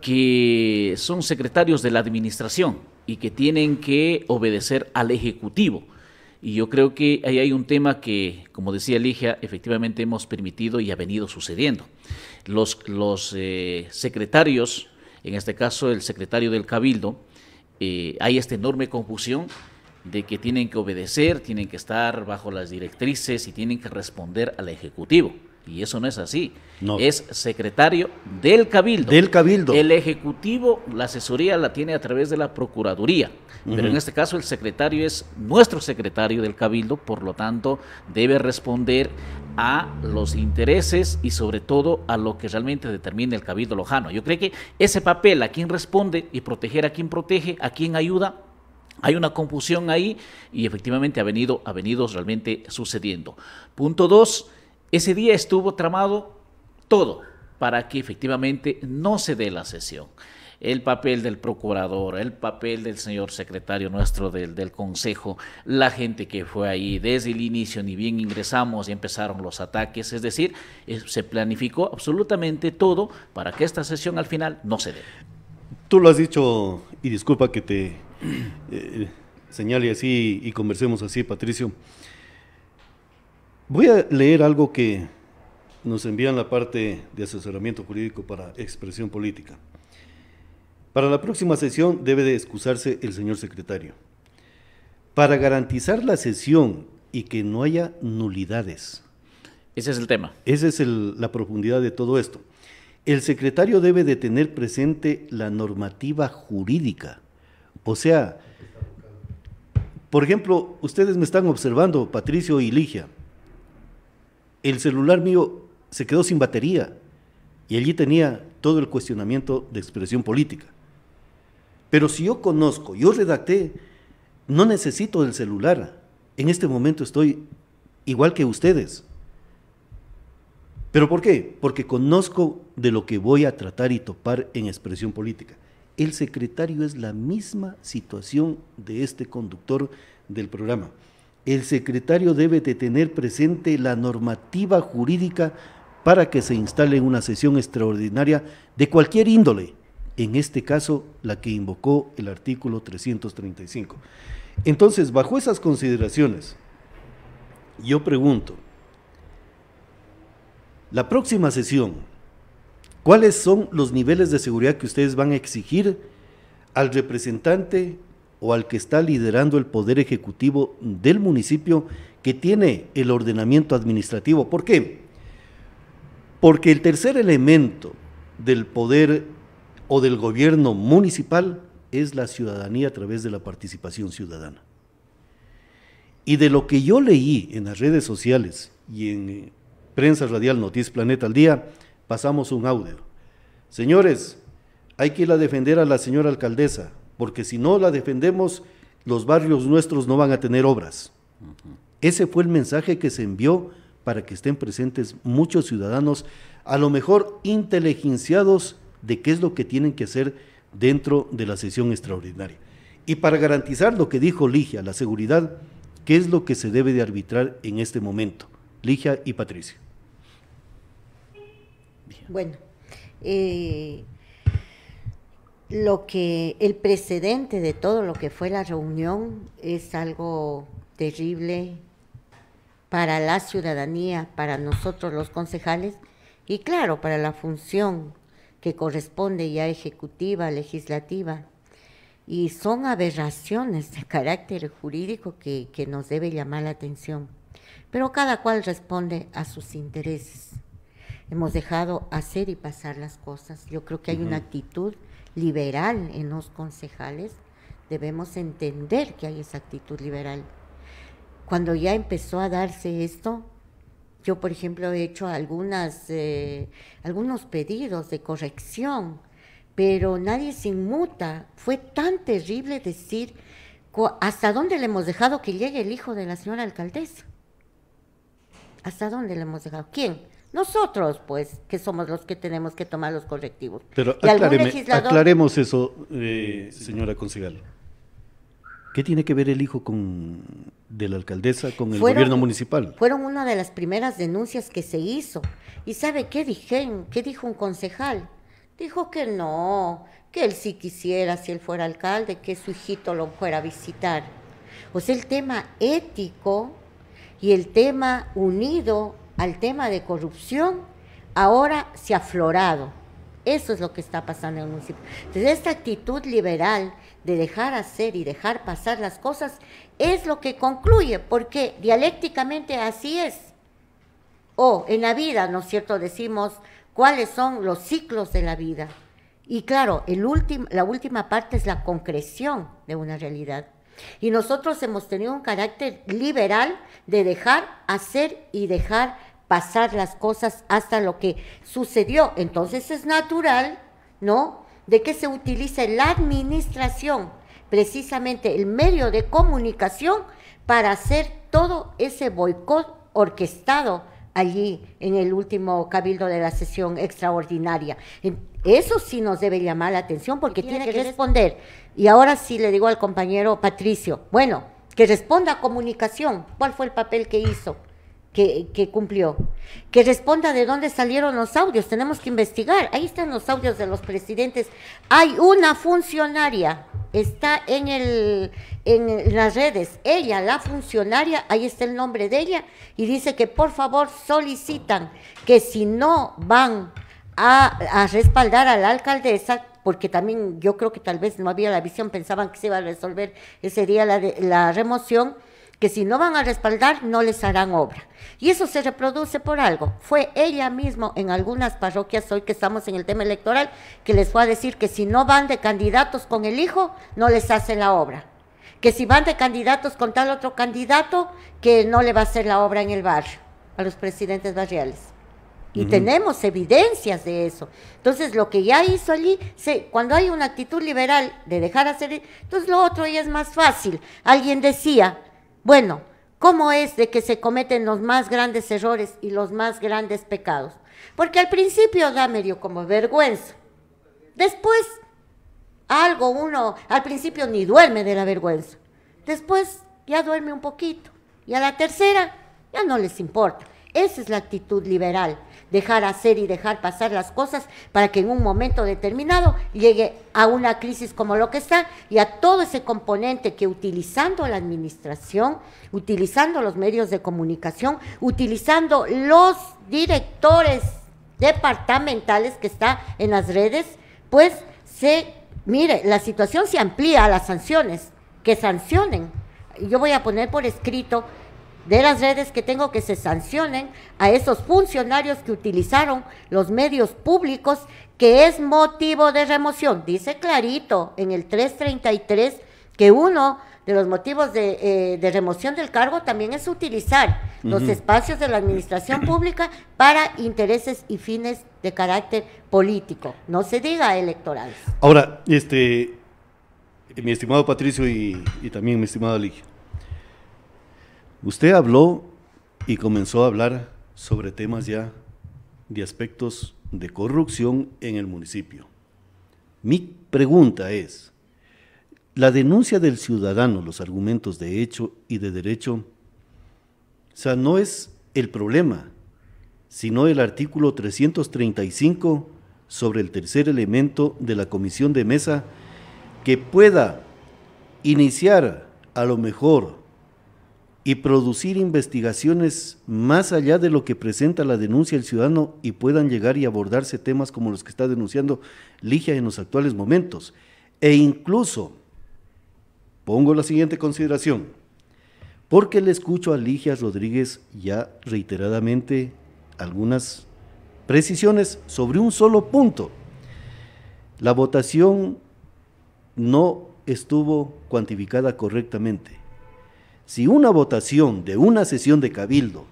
que son secretarios de la administración y que tienen que obedecer al Ejecutivo. Y yo creo que ahí hay un tema que, como decía Ligia, efectivamente hemos permitido y ha venido sucediendo. Los secretarios, en este caso el secretario del Cabildo, hay esta enorme confusión de que tienen que obedecer, tienen que estar bajo las directrices y tienen que responder al Ejecutivo. Y eso no es así. No. Es secretario del Cabildo. Del Cabildo. El Ejecutivo, la asesoría la tiene a través de la Procuraduría. Pero en este caso el secretario es nuestro secretario del Cabildo, por lo tanto debe responder a los intereses y sobre todo a lo que realmente determina el Cabildo Lojano. Yo creo que ese papel, a quién responde y proteger a quién protege, a quién ayuda, hay una confusión ahí y efectivamente ha venido realmente sucediendo. Punto 2, ese día estuvo tramado todo para que efectivamente no se dé la sesión. El papel del procurador, el papel del señor secretario nuestro del Consejo, la gente que fue ahí desde el inicio, ni bien ingresamos y empezaron los ataques, es decir, se planificó absolutamente todo para que esta sesión al final no se dé. Tú lo has dicho, y disculpa que te señale así y conversemos así, Patricio. Voy a leer algo que nos envían la parte de asesoramiento jurídico para expresión política. Para la próxima sesión debe de excusarse el señor secretario. Para garantizar la sesión y que no haya nulidades. Ese es el tema. Esa es la profundidad de todo esto. El secretario debe de tener presente la normativa jurídica. O sea, por ejemplo, ustedes me están observando, Patricio y Ligia. El celular mío se quedó sin batería y allí tenía todo el cuestionamiento de expresión política. Pero si yo conozco, yo redacté, no necesito el celular. En este momento estoy igual que ustedes. ¿Pero por qué? Porque conozco de lo que voy a tratar y topar en expresión política. El secretario es la misma situación de este conductor del programa. El secretario debe de tener presente la normativa jurídica para que se instale una sesión extraordinaria de cualquier índole, en este caso la que invocó el artículo 335. Entonces, bajo esas consideraciones, yo pregunto, la próxima sesión, ¿cuáles son los niveles de seguridad que ustedes van a exigir al representante o al que está liderando el poder ejecutivo del municipio que tiene el ordenamiento administrativo? ¿Por qué? Porque el tercer elemento del poder o del gobierno municipal es la ciudadanía a través de la participación ciudadana. Y de lo que yo leí en las redes sociales y en Prensa Radial Noticias Planeta al Día, pasamos un audio. Señores, hay que ir a defender a la señora alcaldesa, porque si no la defendemos, los barrios nuestros no van a tener obras. Ese fue el mensaje que se envió para que estén presentes muchos ciudadanos, a lo mejor inteligenciados de qué es lo que tienen que hacer dentro de la sesión extraordinaria. Y para garantizar lo que dijo Ligia, la seguridad, ¿qué es lo que se debe de arbitrar en este momento? Ligia y Patricio. Bueno, lo que el precedente de todo lo que fue la reunión es algo terrible para la ciudadanía, para nosotros los concejales y claro, para la función que corresponde ya ejecutiva, legislativa. Y son aberraciones de carácter jurídico que nos debe llamar la atención. Pero cada cual responde a sus intereses. Hemos dejado hacer y pasar las cosas. Yo creo que hay una actitud liberal en los concejales. Debemos entender que hay esa actitud liberal. Cuando ya empezó a darse esto, yo, por ejemplo, he hecho algunos pedidos de corrección, pero nadie se inmuta. Fue tan terrible decir hasta dónde le hemos dejado que llegue el hijo de la señora alcaldesa. ¿Hasta dónde le hemos dejado? ¿Quién? Nosotros, pues, que somos los que tenemos que tomar los correctivos. Pero aclaremos eso, señora concejal. ¿Qué tiene que ver el hijo de la alcaldesa con el gobierno municipal? Fueron una de las primeras denuncias que se hizo. ¿Y sabe qué dijeron? ¿Qué dijo un concejal? Dijo que no, que él sí quisiera, si él fuera alcalde, que su hijito lo fuera a visitar. O sea, el tema ético y el tema unido al tema de corrupción ahora se ha aflorado. Eso es lo que está pasando en el municipio. Entonces, esta actitud liberal de dejar hacer y dejar pasar las cosas es lo que concluye, porque dialécticamente así es. O en la vida, ¿no es cierto?, decimos cuáles son los ciclos de la vida. Y claro, la última parte es la concreción de una realidad. Y nosotros hemos tenido un carácter liberal de dejar hacer y dejar pasar las cosas hasta lo que sucedió. Entonces es natural, ¿no?, de que se utilice la administración, precisamente el medio de comunicación, para hacer todo ese boicot orquestado allí en el último cabildo de la sesión extraordinaria. Eso sí nos debe llamar la atención porque tiene que responder. Y ahora sí le digo al compañero Patricio, bueno, que responda a comunicación, ¿cuál fue el papel que hizo? Que cumplió, que responda de dónde salieron los audios, tenemos que investigar, ahí están los audios de los presidentes, hay una funcionaria, está en las redes, ella, la funcionaria, ahí está el nombre de ella, y dice que por favor solicitan que si no van a respaldar a la alcaldesa, porque también yo creo que tal vez no había la visión, pensaban que se iba a resolver ese día la remoción, que si no van a respaldar, no les harán obra. Y eso se reproduce por algo. Fue ella misma en algunas parroquias, hoy que estamos en el tema electoral, que les fue a decir que si no van de candidatos con el hijo, no les hace la obra. Que si van de candidatos con tal otro candidato, que no le va a hacer la obra en el barrio, a los presidentes barriales. Y tenemos evidencias de eso. Entonces, lo que ya hizo allí, cuando hay una actitud liberal de dejar hacer, entonces lo otro ya es más fácil. Alguien decía, bueno, ¿cómo es de que se cometen los más grandes errores y los más grandes pecados? Porque al principio da medio como vergüenza. Después, al principio ni duerme de la vergüenza. Después ya duerme un poquito. Y a la tercera ya no les importa. Esa es la actitud liberal, dejar hacer y dejar pasar las cosas para que en un momento determinado llegue a una crisis como lo que está y a todo ese componente que utilizando la administración, utilizando los medios de comunicación, utilizando los directores departamentales que está en las redes, pues mire, la situación se amplía a las sanciones, que sancionen. Yo voy a poner por escrito de las redes que tengo que se sancionen a esos funcionarios que utilizaron los medios públicos, que es motivo de remoción. Dice clarito en el 333 que uno de los motivos de remoción del cargo también es utilizar los espacios de la administración pública para intereses y fines de carácter político, no se diga electorales. Ahora, mi estimado Patricio y también mi estimado Ligia, usted habló y comenzó a hablar sobre temas ya de aspectos de corrupción en el municipio. Mi pregunta es, la denuncia del ciudadano, los argumentos de hecho y de derecho, o sea, no es el problema, sino el artículo 335 sobre el tercer elemento de la comisión de mesa que pueda iniciar a lo mejor y producir investigaciones más allá de lo que presenta la denuncia del ciudadano y puedan llegar y abordarse temas como los que está denunciando Ligia en los actuales momentos. E incluso, pongo la siguiente consideración, porque le escucho a Ligia Rodríguez ya reiteradamente algunas precisiones sobre un solo punto. La votación no estuvo cuantificada correctamente. Si una votación de una sesión de cabildo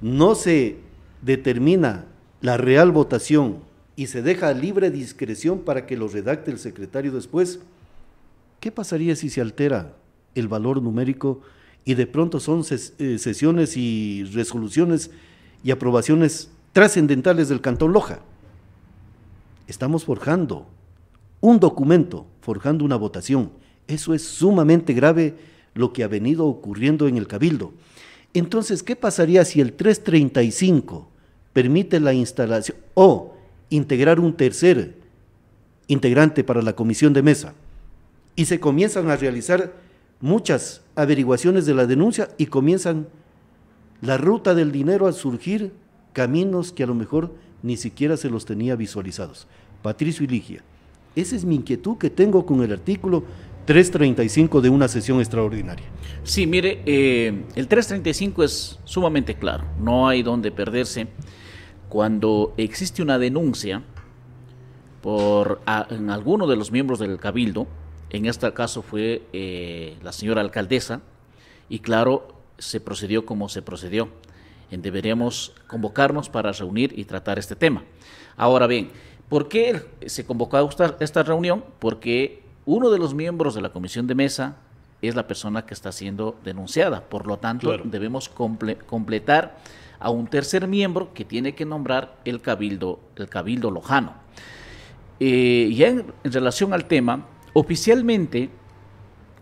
no se determina la real votación y se deja libre discreción para que lo redacte el secretario después, ¿qué pasaría si se altera el valor numérico y de pronto son sesiones y resoluciones y aprobaciones trascendentales del Cantón Loja? Estamos forjando un documento, forjando una votación. Eso es sumamente grave lo que ha venido ocurriendo en el Cabildo. Entonces, ¿qué pasaría si el 335 permite la instalación o integrar un tercer integrante para la comisión de mesa y se comienzan a realizar muchas averiguaciones de la denuncia y comienzan la ruta del dinero a surgir caminos que a lo mejor ni siquiera se los tenía visualizados? Patricio y Ligia, esa es mi inquietud que tengo con el artículo 335 de una sesión extraordinaria. Sí, mire, el 335 es sumamente claro, no hay donde perderse. Cuando existe una denuncia en alguno de los miembros del Cabildo, en este caso fue la señora alcaldesa, y claro, se procedió como se procedió. Deberíamos convocarnos para reunir y tratar este tema. Ahora bien, ¿por qué se convocó esta reunión? Porque uno de los miembros de la comisión de mesa es la persona que está siendo denunciada, por lo tanto, claro, debemos completar a un tercer miembro que tiene que nombrar el cabildo lojano. Ya en relación al tema, oficialmente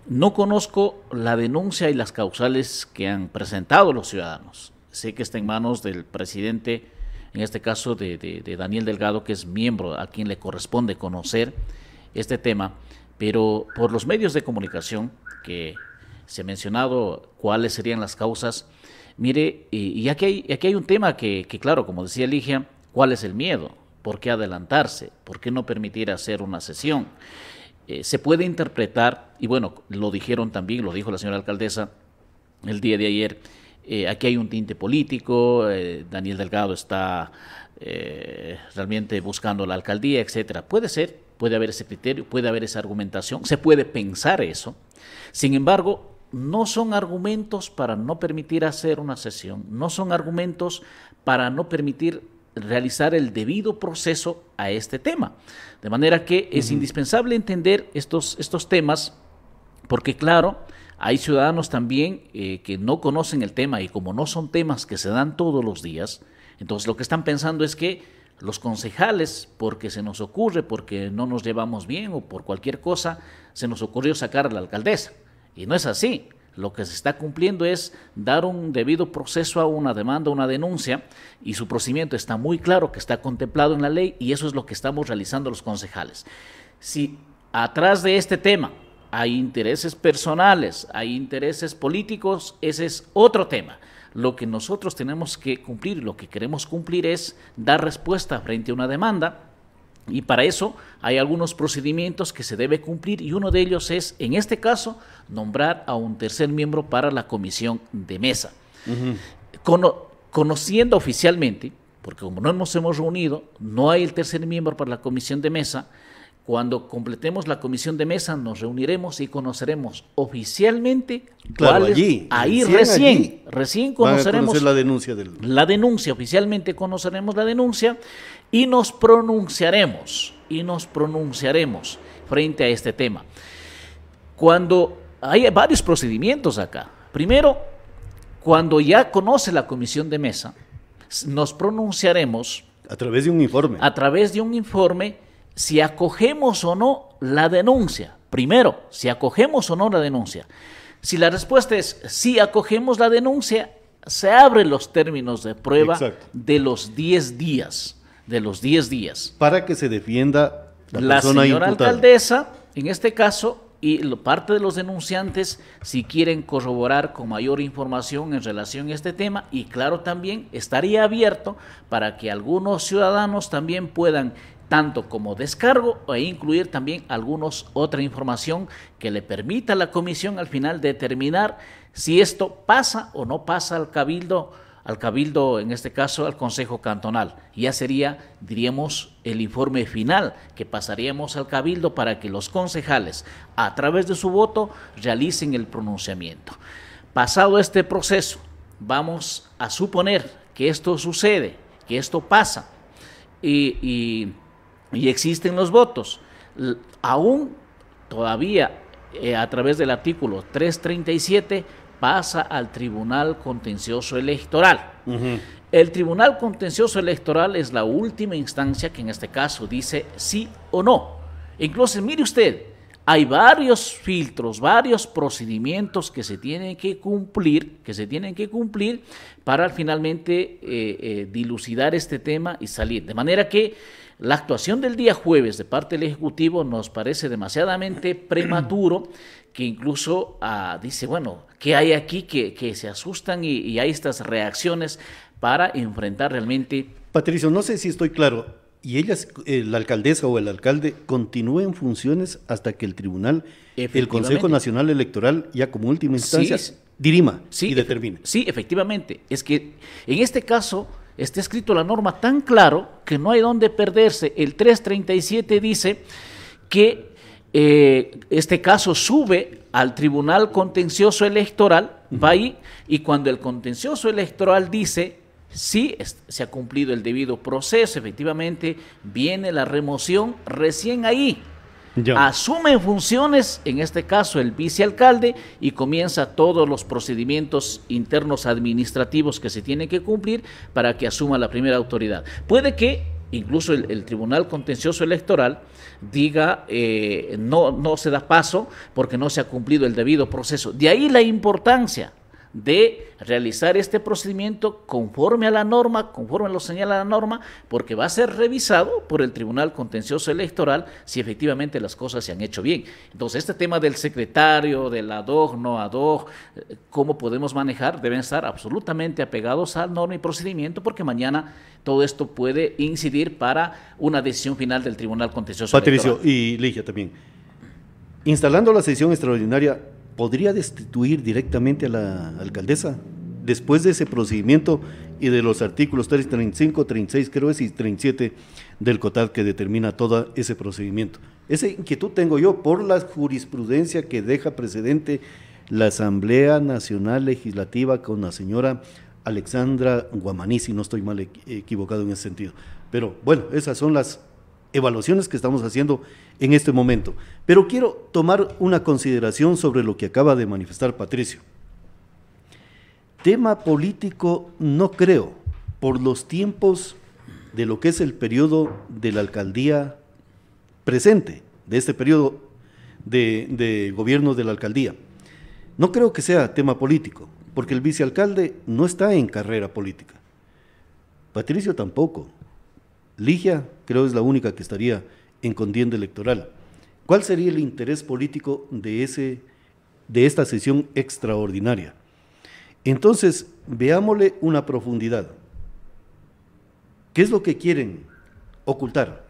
no conozco la denuncia y las causales que han presentado los ciudadanos. Sé que está en manos del presidente, en este caso de Daniel Delgado, que es miembro a quien le corresponde conocer este tema, pero por los medios de comunicación que se ha mencionado cuáles serían las causas. Mire, y aquí hay un tema que claro, como decía Ligia, ¿cuál es el miedo? ¿Por qué adelantarse? ¿Por qué no permitir hacer una sesión? Se puede interpretar, y bueno, lo dijeron también, lo dijo la señora alcaldesa el día de ayer, aquí hay un tinte político, Daniel Delgado está realmente buscando la alcaldía, etcétera. Puede ser, puede haber ese criterio, puede haber esa argumentación, se puede pensar eso. Sin embargo, no son argumentos para no permitir hacer una sesión, no son argumentos para no permitir realizar el debido proceso a este tema. De manera que es indispensable entender estos temas, porque claro, hay ciudadanos también que no conocen el tema, y como no son temas que se dan todos los días, entonces lo que están pensando es que los concejales, porque se nos ocurre, porque no nos llevamos bien o por cualquier cosa, se nos ocurrió sacar a la alcaldesa. Y no es así. Lo que se está cumpliendo es dar un debido proceso a una demanda, una denuncia, y su procedimiento está muy claro, que está contemplado en la ley, y eso es lo que estamos realizando los concejales. Si atrás de este tema hay intereses personales, hay intereses políticos, ese es otro tema. Lo que nosotros tenemos que cumplir, lo que queremos cumplir es dar respuesta frente a una demanda, y para eso hay algunos procedimientos que se debe cumplir, y uno de ellos es, en este caso, nombrar a un tercer miembro para la comisión de mesa. Conociendo oficialmente, porque como no nos hemos reunido, no hay el tercer miembro para la comisión de mesa. Cuando completemos la comisión de mesa nos reuniremos y conoceremos oficialmente claro, cuál allí, es. Ahí recién conoceremos la denuncia la denuncia, oficialmente conoceremos la denuncia y nos pronunciaremos frente a este tema. Cuando hay varios procedimientos acá. Primero, cuando ya conoce la comisión de mesa, nos pronunciaremos a través de un informe. A través de un informe, si acogemos o no la denuncia. Primero, si acogemos o no la denuncia. Si la respuesta es sí acogemos la denuncia, se abren los términos de prueba de los 10 días. Para que se defienda la persona señora imputada. Alcaldesa, en este caso, y parte de los denunciantes, si quieren corroborar con mayor información en relación a este tema, y claro, también estaría abierto para que algunos ciudadanos también puedan, tanto como descargo, e incluir también otra información que le permita a la comisión al final determinar si esto pasa o no pasa al cabildo, en este caso al Consejo Cantonal. Ya sería, diríamos, el informe final que pasaríamos al cabildo para que los concejales, a través de su voto, realicen el pronunciamiento. Pasado este proceso, vamos a suponer que esto sucede, que esto pasa, y existen los votos. Aún todavía a través del artículo 337 pasa al Tribunal Contencioso Electoral. El Tribunal Contencioso Electoral es la última instancia que en este caso dice sí o no. Incluso, mire usted, hay varios filtros, varios procedimientos que se tienen que cumplir, para finalmente dilucidar este tema y salir. De manera que la actuación del día jueves de parte del Ejecutivo nos parece demasiadamente prematuro, que incluso dice, bueno, ¿qué hay aquí? Que se asustan y hay estas reacciones para enfrentar realmente. Patricio, no sé si estoy claro, y ella, la alcaldesa o el alcalde, continúa en funciones hasta que el tribunal, el Consejo Nacional Electoral, ya como última instancia, dirima y determine. Sí, efectivamente. Es que en este caso está escrito la norma tan claro que no hay dónde perderse. El 337 dice que este caso sube al Tribunal Contencioso Electoral, va ahí, y cuando el Contencioso Electoral dice sí, se ha cumplido el debido proceso, efectivamente viene la remoción, recién ahí asume funciones, en este caso el vicealcalde, y comienza todos los procedimientos internos administrativos que se tienen que cumplir para que asuma la primera autoridad. Puede que incluso el Tribunal Contencioso Electoral diga no se da paso porque no se ha cumplido el debido proceso. De ahí la importancia de realizar este procedimiento conforme a la norma, conforme lo señala la norma, porque va a ser revisado por el Tribunal Contencioso Electoral si efectivamente las cosas se han hecho bien. Entonces, este tema del secretario, del ad hoc, no ad hoc, cómo podemos manejar, deben estar absolutamente apegados a norma y procedimiento, porque mañana todo esto puede incidir para una decisión final del Tribunal Contencioso Electoral. Patricio y Ligia también. Instalando la sesión extraordinaria, ¿podría destituir directamente a la alcaldesa después de ese procedimiento y de los artículos 335, 36, creo es, y 37 del COTAD que determina todo ese procedimiento? Esa inquietud tengo yo por la jurisprudencia que deja precedente la Asamblea Nacional Legislativa con la señora Alexandra Guamaní, si no estoy mal equivocado en ese sentido. Pero bueno, esas son las evaluaciones que estamos haciendo en este momento. Pero quiero tomar una consideración sobre lo que acaba de manifestar Patricio. Tema político no creo, por los tiempos de lo que es el periodo de la alcaldía presente, de este periodo de gobierno de la alcaldía. No creo que sea tema político, porque el vicealcalde no está en carrera política. Patricio tampoco. Ligia creo es la única que estaría en contienda electoral. ¿Cuál sería el interés político de esta sesión extraordinaria? Entonces, veámosle una profundidad. ¿Qué es lo que quieren ocultar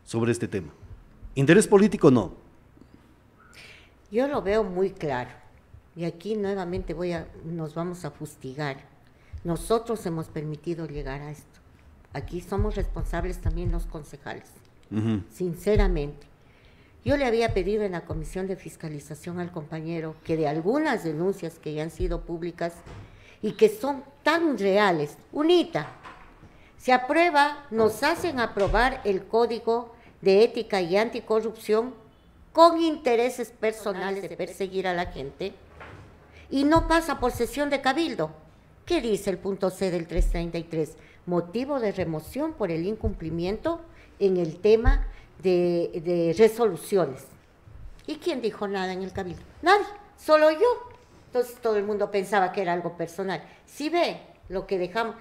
sobre este tema? ¿Interés político? No. Yo lo veo muy claro. Y aquí nuevamente nos vamos a fustigar. Nosotros hemos permitido llegar a esto. Aquí somos responsables también los concejales, sinceramente. Yo le había pedido en la comisión de fiscalización al compañero que de algunas denuncias que ya han sido públicas y que son tan reales, UNITA, se aprueba, nos hacen aprobar el Código de Ética y Anticorrupción con intereses personales de perseguir a la gente y no pasa por sesión de cabildo. ¿Qué dice el punto C del 333? Motivo de remoción por el incumplimiento en el tema de resoluciones. ¿Y quién dijo nada en el cabildo? Nadie, solo yo. Entonces todo el mundo pensaba que era algo personal. Si ve lo que dejamos,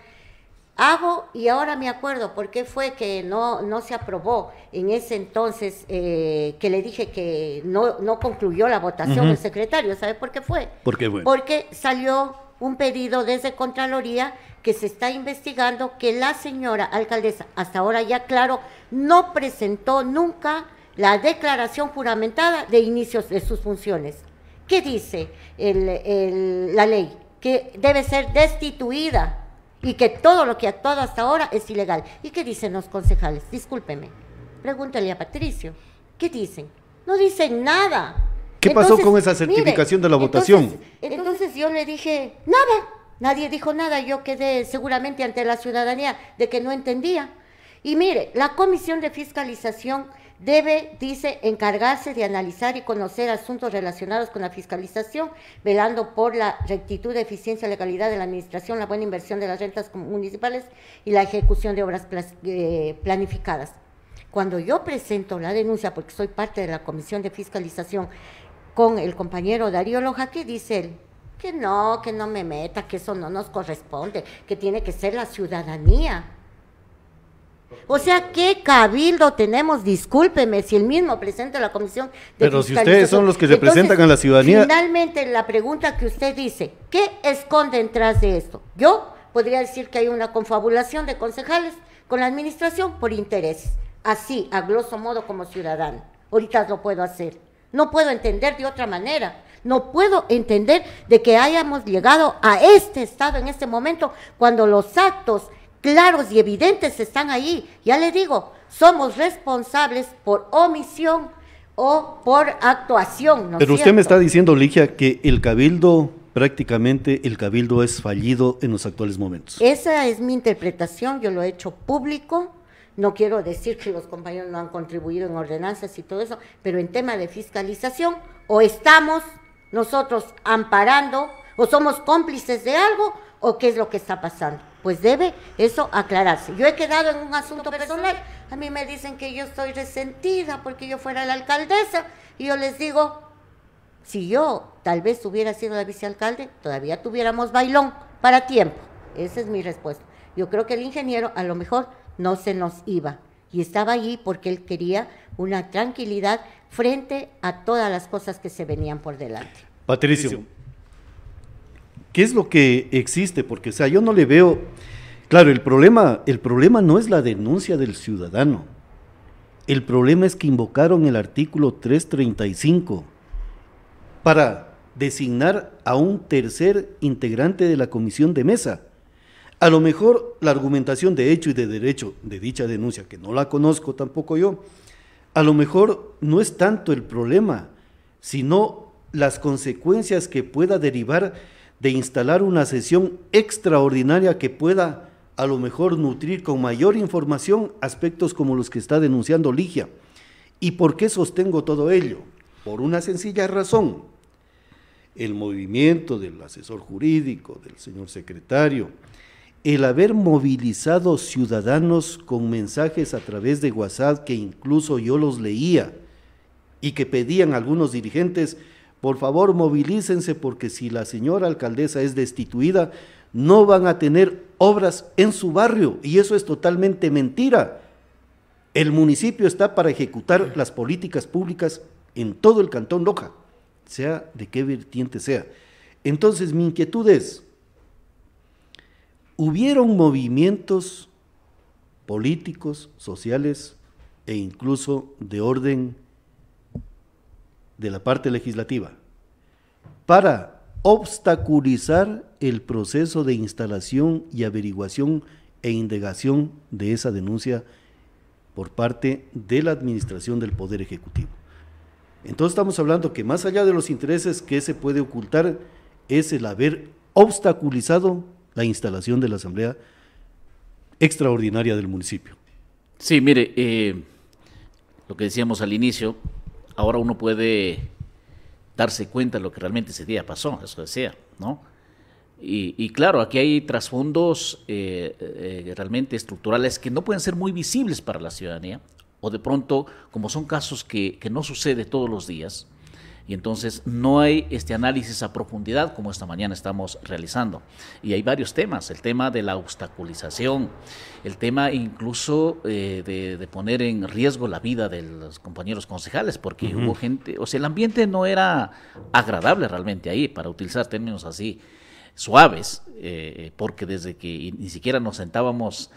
hago y ahora me acuerdo por qué fue que no se aprobó en ese entonces, que le dije que no concluyó la votación el secretario. ¿Sabe por qué fue? ¿Por qué fue? Porque salió un pedido desde Contraloría que se está investigando que la señora alcaldesa, hasta ahora ya claro, no presentó nunca la declaración juramentada de inicios de sus funciones. ¿Qué dice la ley? Que debe ser destituida y que todo lo que ha actuado hasta ahora es ilegal. ¿Y qué dicen los concejales? Discúlpeme, pregúntale a Patricio. ¿Qué dicen? No dicen nada. ¿Qué pasó con esa certificación de la votación? Entonces yo le dije, nada, nadie dijo nada, yo quedé seguramente ante la ciudadanía de que no entendía. Y mire, la Comisión de Fiscalización debe, dice, encargarse de analizar y conocer asuntos relacionados con la fiscalización, velando por la rectitud, eficiencia, legalidad de la administración, la buena inversión de las rentas municipales y la ejecución de obras planificadas. Cuando yo presento la denuncia, porque soy parte de la Comisión de Fiscalización, con el compañero Darío Loja, ¿qué dice él? Que no me meta, que eso no nos corresponde, que tiene que ser la ciudadanía. O sea, ¿qué cabildo tenemos? Discúlpeme, si el mismo presidente de la Comisión de Pero si ustedes son los que representan a la ciudadanía. Finalmente, la pregunta que usted dice, ¿qué esconde detrás de esto? Yo podría decir que hay una confabulación de concejales con la administración por intereses. Así, a grosso modo, como ciudadano. Ahorita lo puedo hacer. No puedo entender de otra manera. No puedo entender de que hayamos llegado a este estado en este momento cuando los actos claros y evidentes están ahí. Ya le digo, somos responsables por omisión o por actuación, ¿no es Pero usted cierto? me está diciendo, Ligia, que el cabildo, prácticamente el cabildo es fallido en los actuales momentos. Esa es mi interpretación, yo lo he hecho público. No quiero decir que los compañeros no han contribuido en ordenanzas y todo eso, pero en tema de fiscalización, o estamos nosotros amparando, o somos cómplices de algo, o qué es lo que está pasando. Pues debe eso aclararse. Yo he quedado en un asunto personal, a mí me dicen que yo estoy resentida porque yo fuera la alcaldesa, y yo les digo, Si yo tal vez hubiera sido la vicealcalde, todavía tuviéramos bailón para tiempo. Esa es mi respuesta. Yo creo que el ingeniero a lo mejor no se nos iba y estaba allí porque él quería una tranquilidad frente a todas las cosas que se venían por delante. Patricio, ¿qué es lo que existe? Porque, o sea, yo no le veo. Claro, el problema no es la denuncia del ciudadano. El problema es que invocaron el artículo 335 para designar a un tercer integrante de la comisión de mesa. A lo mejor la argumentación de hecho y de derecho de dicha denuncia, que no la conozco tampoco yo, a lo mejor no es tanto el problema, sino las consecuencias que pueda derivar de instalar una sesión extraordinaria que pueda a lo mejor nutrir con mayor información aspectos como los que está denunciando Ligia. ¿Y por qué sostengo todo ello? Por una sencilla razón. El movimiento del asesor jurídico, del señor secretario, el haber movilizado ciudadanos con mensajes a través de WhatsApp que incluso yo los leía y que pedían a algunos dirigentes, por favor movilícense porque si la señora alcaldesa es destituida, no van a tener obras en su barrio, y eso es totalmente mentira. El municipio está para ejecutar las políticas públicas en todo el Cantón Loja, sea de qué vertiente sea. Entonces mi inquietud es, hubieron movimientos políticos, sociales e incluso de orden de la parte legislativa para obstaculizar el proceso de instalación y averiguación e indagación de esa denuncia por parte de la administración del Poder Ejecutivo. Entonces estamos hablando que más allá de los intereses que se puede ocultar es el haber obstaculizado la instalación de la Asamblea Extraordinaria del municipio. Sí, mire, lo que decíamos al inicio, ahora uno puede darse cuenta de lo que realmente ese día pasó, eso decía, ¿no? Y claro, aquí hay trasfondos realmente estructurales que no pueden ser muy visibles para la ciudadanía, o de pronto, como son casos que no sucede todos los días, y entonces no hay este análisis a profundidad como esta mañana estamos realizando. Y hay varios temas, el tema de la obstaculización, el tema incluso de poner en riesgo la vida de los compañeros concejales, porque hubo gente, o sea, el ambiente no era agradable realmente ahí, para utilizar términos así suaves, porque desde que ni siquiera nos sentábamos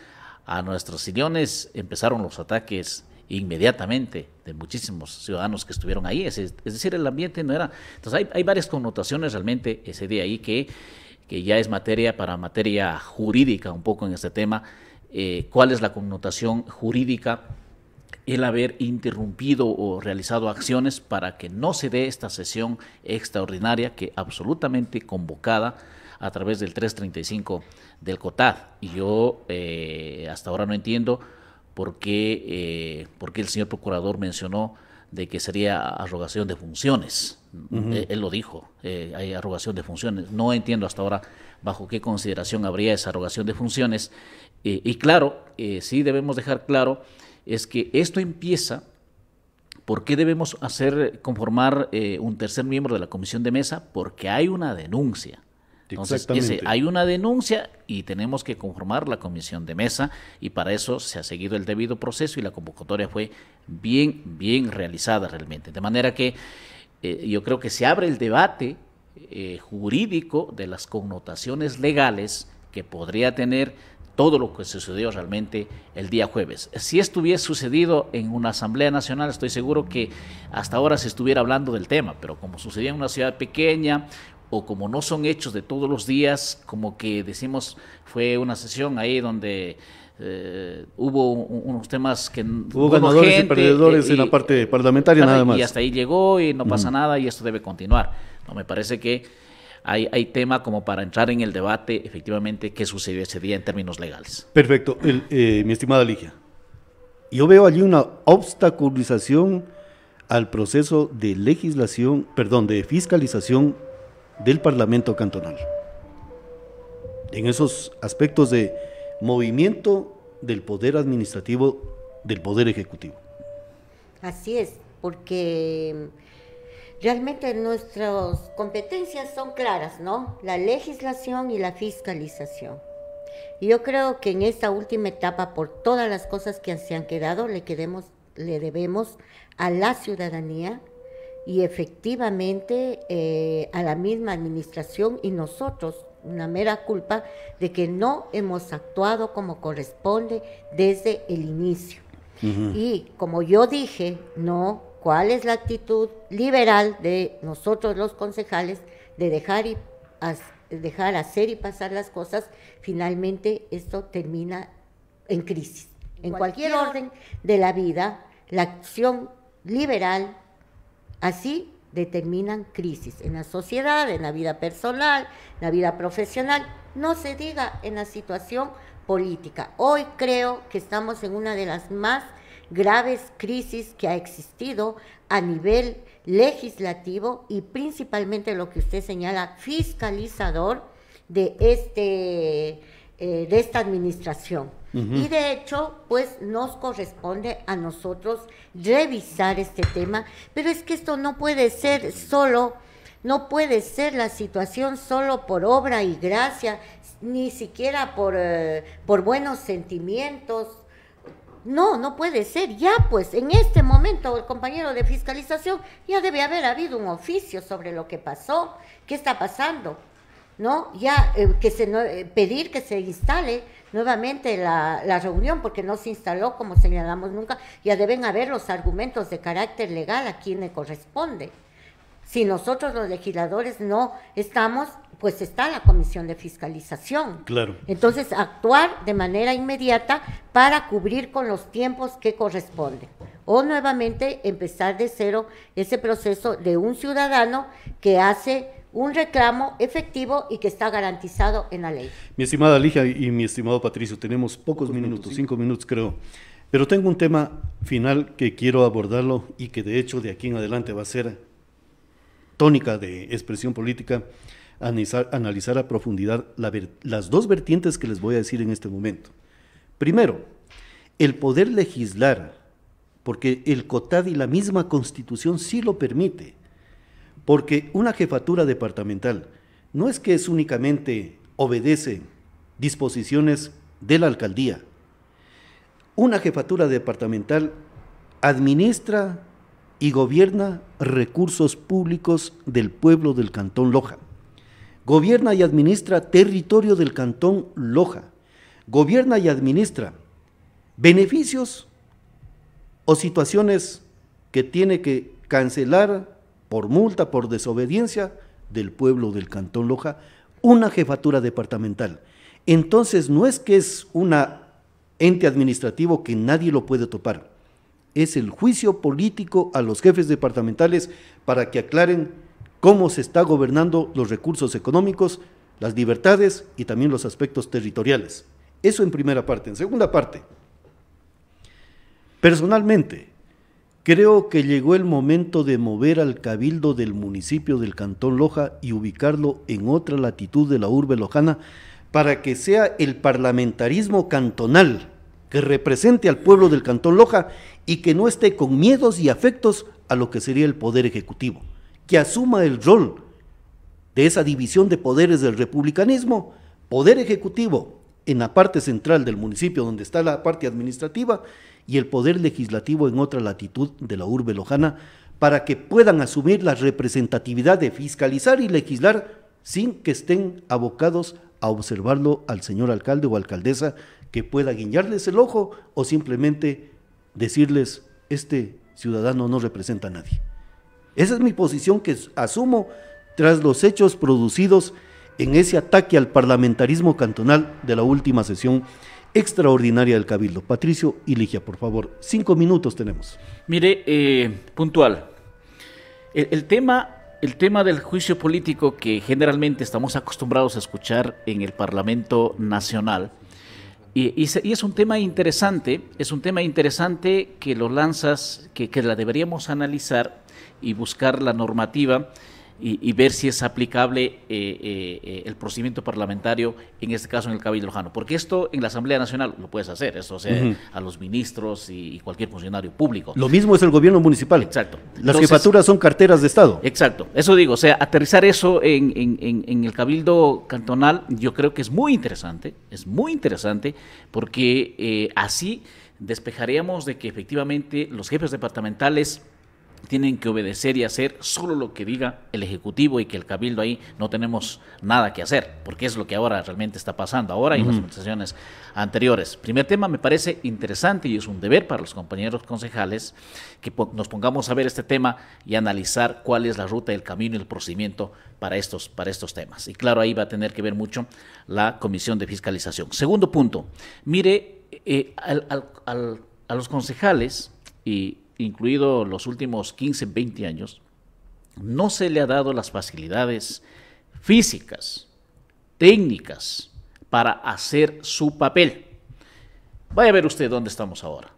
a nuestros sillones empezaron los ataques inmediatamente de muchísimos ciudadanos que estuvieron ahí, es decir, el ambiente no era. Entonces hay varias connotaciones realmente ese día ahí que ya es materia jurídica un poco en este tema. ¿Cuál es la connotación jurídica? El haber interrumpido o realizado acciones para que no se dé esta sesión extraordinaria que absolutamente convocada a través del 335 del COTAD. Y yo hasta ahora no entiendo por qué el señor procurador mencionó de que sería arrogación de funciones. Él lo dijo, hay arrogación de funciones. No entiendo hasta ahora bajo qué consideración habría esa arrogación de funciones. Y claro, sí debemos dejar claro, es que esto empieza, ¿por qué debemos conformar un tercer miembro de la comisión de mesa? Porque hay una denuncia. Entonces, hay una denuncia y tenemos que conformar la comisión de mesa, y para eso se ha seguido el debido proceso y la convocatoria fue bien realizada realmente. De manera que yo creo que se abre el debate jurídico de las connotaciones legales que podría tener todo lo que sucedió realmente el día jueves. Si esto hubiese sucedido en una Asamblea Nacional, estoy seguro que hasta ahora se estuviera hablando del tema, pero como sucedía en una ciudad pequeña, o como no son hechos de todos los días, como que decimos, fue una sesión ahí donde hubo unos temas que... Hubo ganadores y perdedores en la parte parlamentaria nada más. Y hasta ahí llegó y no pasa nada y esto debe continuar. No, me parece que hay tema como para entrar en el debate, efectivamente, qué sucedió ese día en términos legales. Perfecto. Mi estimada Ligia, yo veo allí una obstaculización al proceso de de fiscalización del Parlamento Cantonal, en esos aspectos de movimiento del poder administrativo del Poder Ejecutivo. Así es, porque Realmente nuestras competencias son claras, ¿no? La legislación y la fiscalización. Y yo creo que en esta última etapa, por todas las cosas que se han quedado, le debemos a la ciudadanía y efectivamente a la misma administración y nosotros una mera culpa de que no hemos actuado como corresponde desde el inicio. Y como yo dije, no, ¿cuál es la actitud liberal de nosotros los concejales de dejar hacer y pasar las cosas? Finalmente esto termina en crisis. En cualquier orden de la vida, la acción liberal así determinan crisis en la sociedad, en la vida personal, en la vida profesional, no se diga en la situación política. Hoy creo que estamos en una de las más graves crisis que ha existido a nivel legislativo y principalmente lo que usted señala, fiscalizador de esta administración. Y de hecho, pues nos corresponde a nosotros revisar este tema, pero es que esto no puede ser no puede ser la situación solo por obra y gracia, ni siquiera por buenos sentimientos. No puede ser. Ya pues, en este momento el compañero de fiscalización ya debe haber habido un oficio sobre lo que pasó, qué está pasando, ¿no? Ya pedir que se instale nuevamente la reunión, porque no se instaló como señalamos nunca, ya deben haber los argumentos de carácter legal a quien le corresponde. Si nosotros los legisladores no estamos, pues está la comisión de fiscalización. Claro. Entonces, actuar de manera inmediata para cubrir con los tiempos que corresponden. O nuevamente empezar de cero ese proceso de un ciudadano que hace un reclamo efectivo y que está garantizado en la ley. Mi estimada Ligia y mi estimado Patricio, tenemos pocos minutos, 5 minutos creo, pero tengo un tema final que quiero abordarlo y que de hecho de aquí en adelante va a ser tónica de expresión política, analizar a profundidad las dos vertientes que les voy a decir en este momento. Primero, el poder legislar, porque el COTAD y la misma Constitución sí lo permite. Porque una jefatura departamental no es que únicamente obedece disposiciones de la alcaldía. Una jefatura departamental administra y gobierna recursos públicos del pueblo del Cantón Loja. Gobierna y administra territorio del Cantón Loja. Gobierna y administra beneficios o situaciones que tiene que cancelar por multa, por desobediencia del pueblo del Cantón Loja, una jefatura departamental. Entonces no es que es un ente administrativo que nadie lo puede topar, es el juicio político a los jefes departamentales para que aclaren cómo se está gobernando los recursos económicos, las libertades y también los aspectos territoriales. Eso en primera parte. En segunda parte, personalmente, creo que llegó el momento de mover al cabildo del municipio del Cantón Loja y ubicarlo en otra latitud de la urbe lojana para que sea el parlamentarismo cantonal que represente al pueblo del Cantón Loja y que no esté con miedos y afectos a lo que sería el poder ejecutivo, que asuma el rol de esa división de poderes del republicanismo, poder ejecutivo en la parte central del municipio donde está la parte administrativa y el poder legislativo en otra latitud de la urbe lojana, para que puedan asumir la representatividad de fiscalizar y legislar sin que estén abocados a observarlo al señor alcalde o alcaldesa que pueda guiñarles el ojo o simplemente decirles, este ciudadano no representa a nadie. Esa es mi posición que asumo tras los hechos producidos en ese ataque al parlamentarismo cantonal de la última sesión extraordinaria del Cabildo. Patricio y Ligia, por favor, 5 minutos tenemos. Mire, puntual, el tema del juicio político que generalmente estamos acostumbrados a escuchar en el Parlamento Nacional, y es un tema interesante, que lo lanzas, que la deberíamos analizar y buscar la normativa y ver si es aplicable el procedimiento parlamentario, en este caso en el Cabildo Lojano. Porque esto en la Asamblea Nacional lo puedes hacer, eso sea a los ministros y cualquier funcionario público. Lo mismo es el gobierno municipal. Exacto. Las jefaturas son carteras de Estado. Exacto, eso digo, o sea, aterrizar eso en el Cabildo Cantonal yo creo que es muy interesante porque así despejaríamos de que efectivamente los jefes departamentales tienen que obedecer y hacer solo lo que diga el Ejecutivo y que el Cabildo ahí no tenemos nada que hacer, porque es lo que ahora realmente está pasando, ahora y en las administraciones anteriores. Primer tema, me parece interesante y es un deber para los compañeros concejales que nos pongamos a ver este tema y analizar cuál es la ruta, el camino y el procedimiento para estos temas. Y claro, ahí va a tener que ver mucho la Comisión de Fiscalización. Segundo punto, mire, a los concejales incluido los últimos 15, 20 años, no se le ha dado las facilidades físicas, técnicas, para hacer su papel. Vaya a ver usted dónde estamos ahora.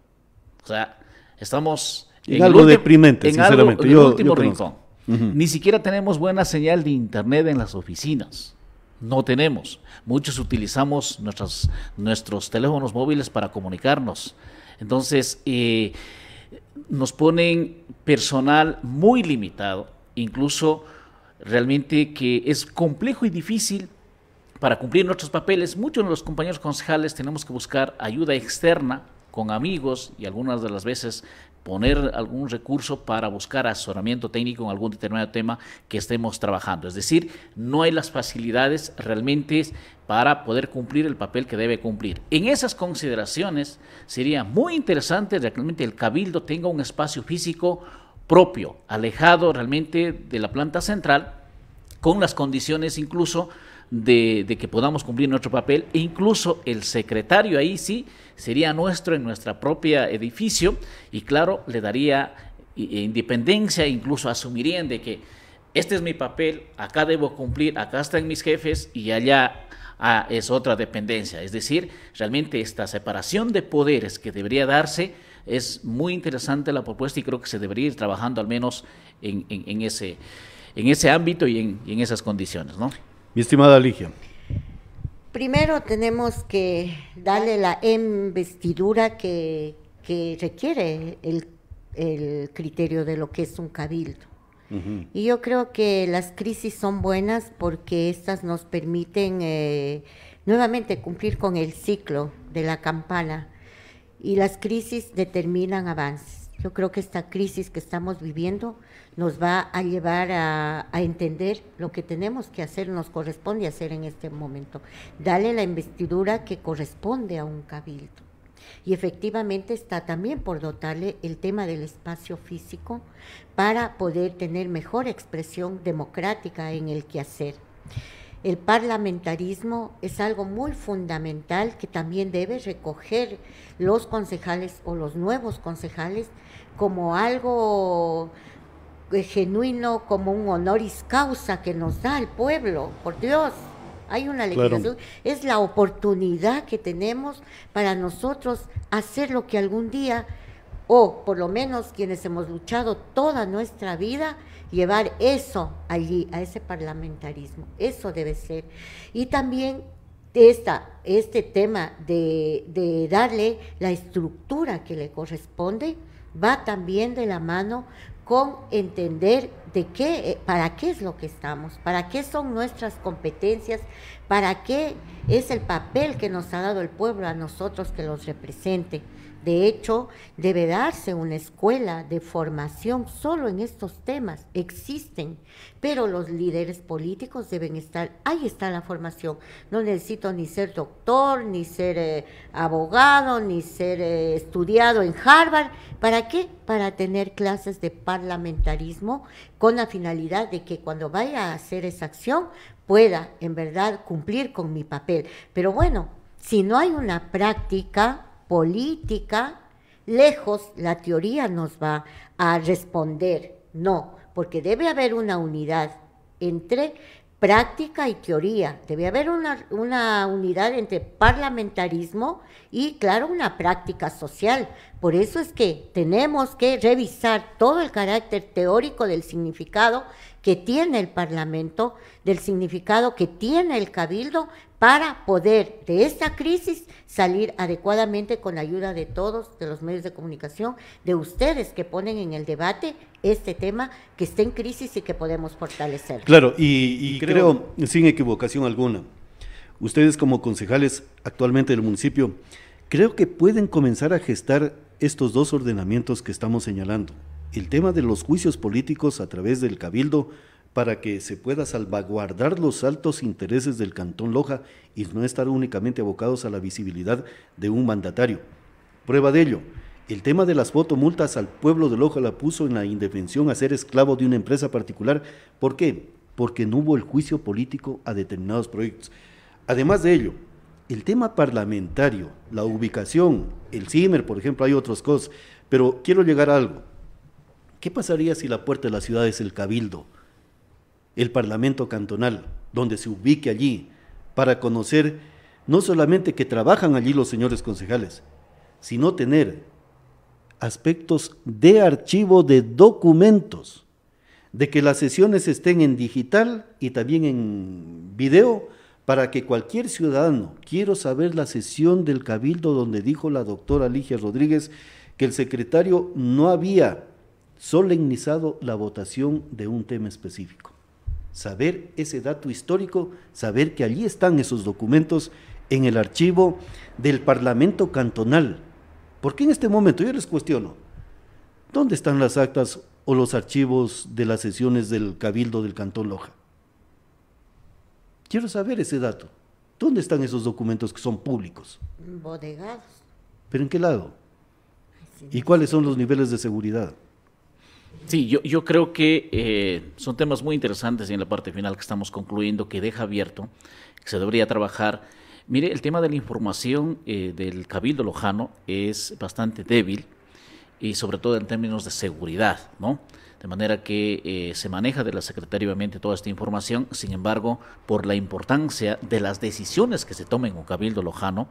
O sea, estamos en algo deprimente, sinceramente. En el último rincón. Ni siquiera tenemos buena señal de internet en las oficinas. No tenemos. Muchos utilizamos nuestros teléfonos móviles para comunicarnos. Entonces, nos ponen personal muy limitado, incluso realmente que es complejo y difícil para cumplir nuestros papeles. Muchos de los compañeros concejales tenemos que buscar ayuda externa con amigos y algunas de las veces poner algún recurso para buscar asesoramiento técnico en algún determinado tema que estemos trabajando. Es decir, no hay las facilidades realmente para poder cumplir el papel que debe cumplir. En esas consideraciones sería muy interesante realmente el Cabildo tenga un espacio físico propio, alejado realmente de la planta central, con las condiciones incluso de que podamos cumplir nuestro papel, e incluso el secretario ahí sí sería nuestro en nuestra propia edificio, y claro, le daría independencia, incluso asumirían de que este es mi papel, acá debo cumplir, acá están mis jefes y allá es otra dependencia. Es decir, realmente esta separación de poderes que debería darse, es muy interesante la propuesta y creo que se debería ir trabajando al menos en ese ámbito y en esas condiciones, ¿no? Mi estimada Ligia. Primero tenemos que darle la investidura que requiere el criterio de lo que es un cabildo. Y yo creo que las crisis son buenas porque estas nos permiten nuevamente cumplir con el ciclo de la campana, y las crisis determinan avances. Yo creo que esta crisis que estamos viviendo nos va a llevar a entender lo que tenemos que hacer, nos corresponde hacer en este momento. Darle la investidura que corresponde a un cabildo. Y efectivamente está también por dotarle el tema del espacio físico para poder tener mejor expresión democrática en el quehacer. El parlamentarismo es algo muy fundamental que también debe recoger los concejales o los nuevos concejales como algo genuino, como un honoris causa que nos da el pueblo, por Dios. Hay una legislación, claro. Es la oportunidad que tenemos para nosotros hacer lo que algún día, o por lo menos quienes hemos luchado toda nuestra vida, llevar eso allí, a ese parlamentarismo. Eso debe ser. Y también este tema de darle la estructura que le corresponde, va también de la mano con entender para qué es lo que estamos, para qué son nuestras competencias, para qué es el papel que nos ha dado el pueblo a nosotros que los represente. De hecho, debe darse una escuela de formación solo en estos temas. Existen, pero los líderes políticos deben estar, ahí está la formación. No necesito ni ser doctor, ni ser abogado, ni ser estudiado en Harvard. ¿Para qué? Para tener clases de parlamentarismo con la finalidad de que cuando vaya a hacer esa acción pueda en verdad cumplir con mi papel. Pero bueno, si no hay una práctica política, lejos la teoría nos va a responder, no, porque debe haber una unidad entre práctica y teoría, debe haber una unidad entre parlamentarismo y, claro, una práctica social. Por eso es que tenemos que revisar todo el carácter teórico del significado que tiene el Parlamento, del significado que tiene el Cabildo para poder de esta crisis salir adecuadamente con la ayuda de todos, de los medios de comunicación, de ustedes que ponen en el debate este tema que está en crisis y que podemos fortalecer. Claro, y creo, sin equivocación alguna, ustedes como concejales actualmente del municipio, creo que pueden comenzar a gestar estos dos ordenamientos que estamos señalando. El tema de los juicios políticos a través del Cabildo para que se pueda salvaguardar los altos intereses del Cantón Loja y no estar únicamente abocados a la visibilidad de un mandatario. Prueba de ello, el tema de las fotomultas al pueblo de Loja la puso en la indefensión a ser esclavo de una empresa particular. ¿Por qué? Porque no hubo el juicio político a determinados proyectos. Además de ello, el tema parlamentario, la ubicación, el CIMER, por ejemplo, hay otras cosas, pero quiero llegar a algo. ¿Qué pasaría si la puerta de la ciudad es el Cabildo, el Parlamento Cantonal, donde se ubique allí, para conocer no solamente que trabajan allí los señores concejales, sino tener aspectos de archivo de documentos, de que las sesiones estén en digital y también en video, para que cualquier ciudadano, quiero saber la sesión del Cabildo donde dijo la doctora Ligia Rodríguez que el secretario no había solemnizado la votación de un tema específico. Saber ese dato histórico, saber que allí están esos documentos en el archivo del Parlamento Cantonal. Porque en este momento yo les cuestiono, ¿dónde están las actas o los archivos de las sesiones del Cabildo del Cantón Loja? Quiero saber ese dato. ¿Dónde están esos documentos que son públicos? Bodegados. ¿Pero en qué lado? ¿Y cuáles son los niveles de seguridad? Sí, yo creo que son temas muy interesantes y en la parte final que estamos concluyendo, que deja abierto, que se debería trabajar. Mire, el tema de la información del Cabildo Lojano es bastante débil y sobre todo en términos de seguridad, ¿no? De manera que se maneja de la Secretaría obviamente toda esta información, sin embargo, por la importancia de las decisiones que se tomen en un Cabildo Lojano,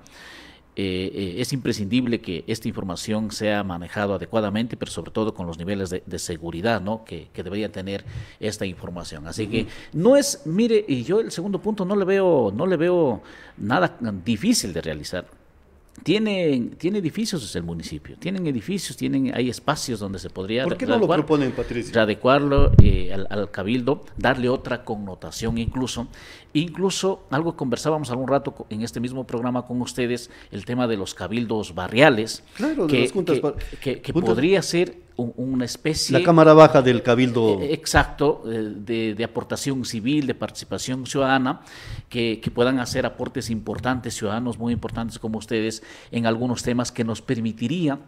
es imprescindible que esta información sea manejada adecuadamente, pero sobre todo con los niveles de seguridad, ¿no? que debería tener esta información. Así que no es, mire, y yo el segundo punto no le veo nada difícil de realizar. Tiene edificios el municipio, hay espacios donde se podría ¿Por qué no lo proponen, Patricia? Readecuarlo al Cabildo, darle otra connotación incluso algo que conversábamos algún rato en este mismo programa con ustedes, el tema de los cabildos barriales, claro, que, de las juntas, que podría ser una especie... La cámara baja del Cabildo. Exacto, de aportación civil, de participación ciudadana, que puedan hacer aportes importantes, ciudadanos muy importantes como ustedes, en algunos temas que nos permitiría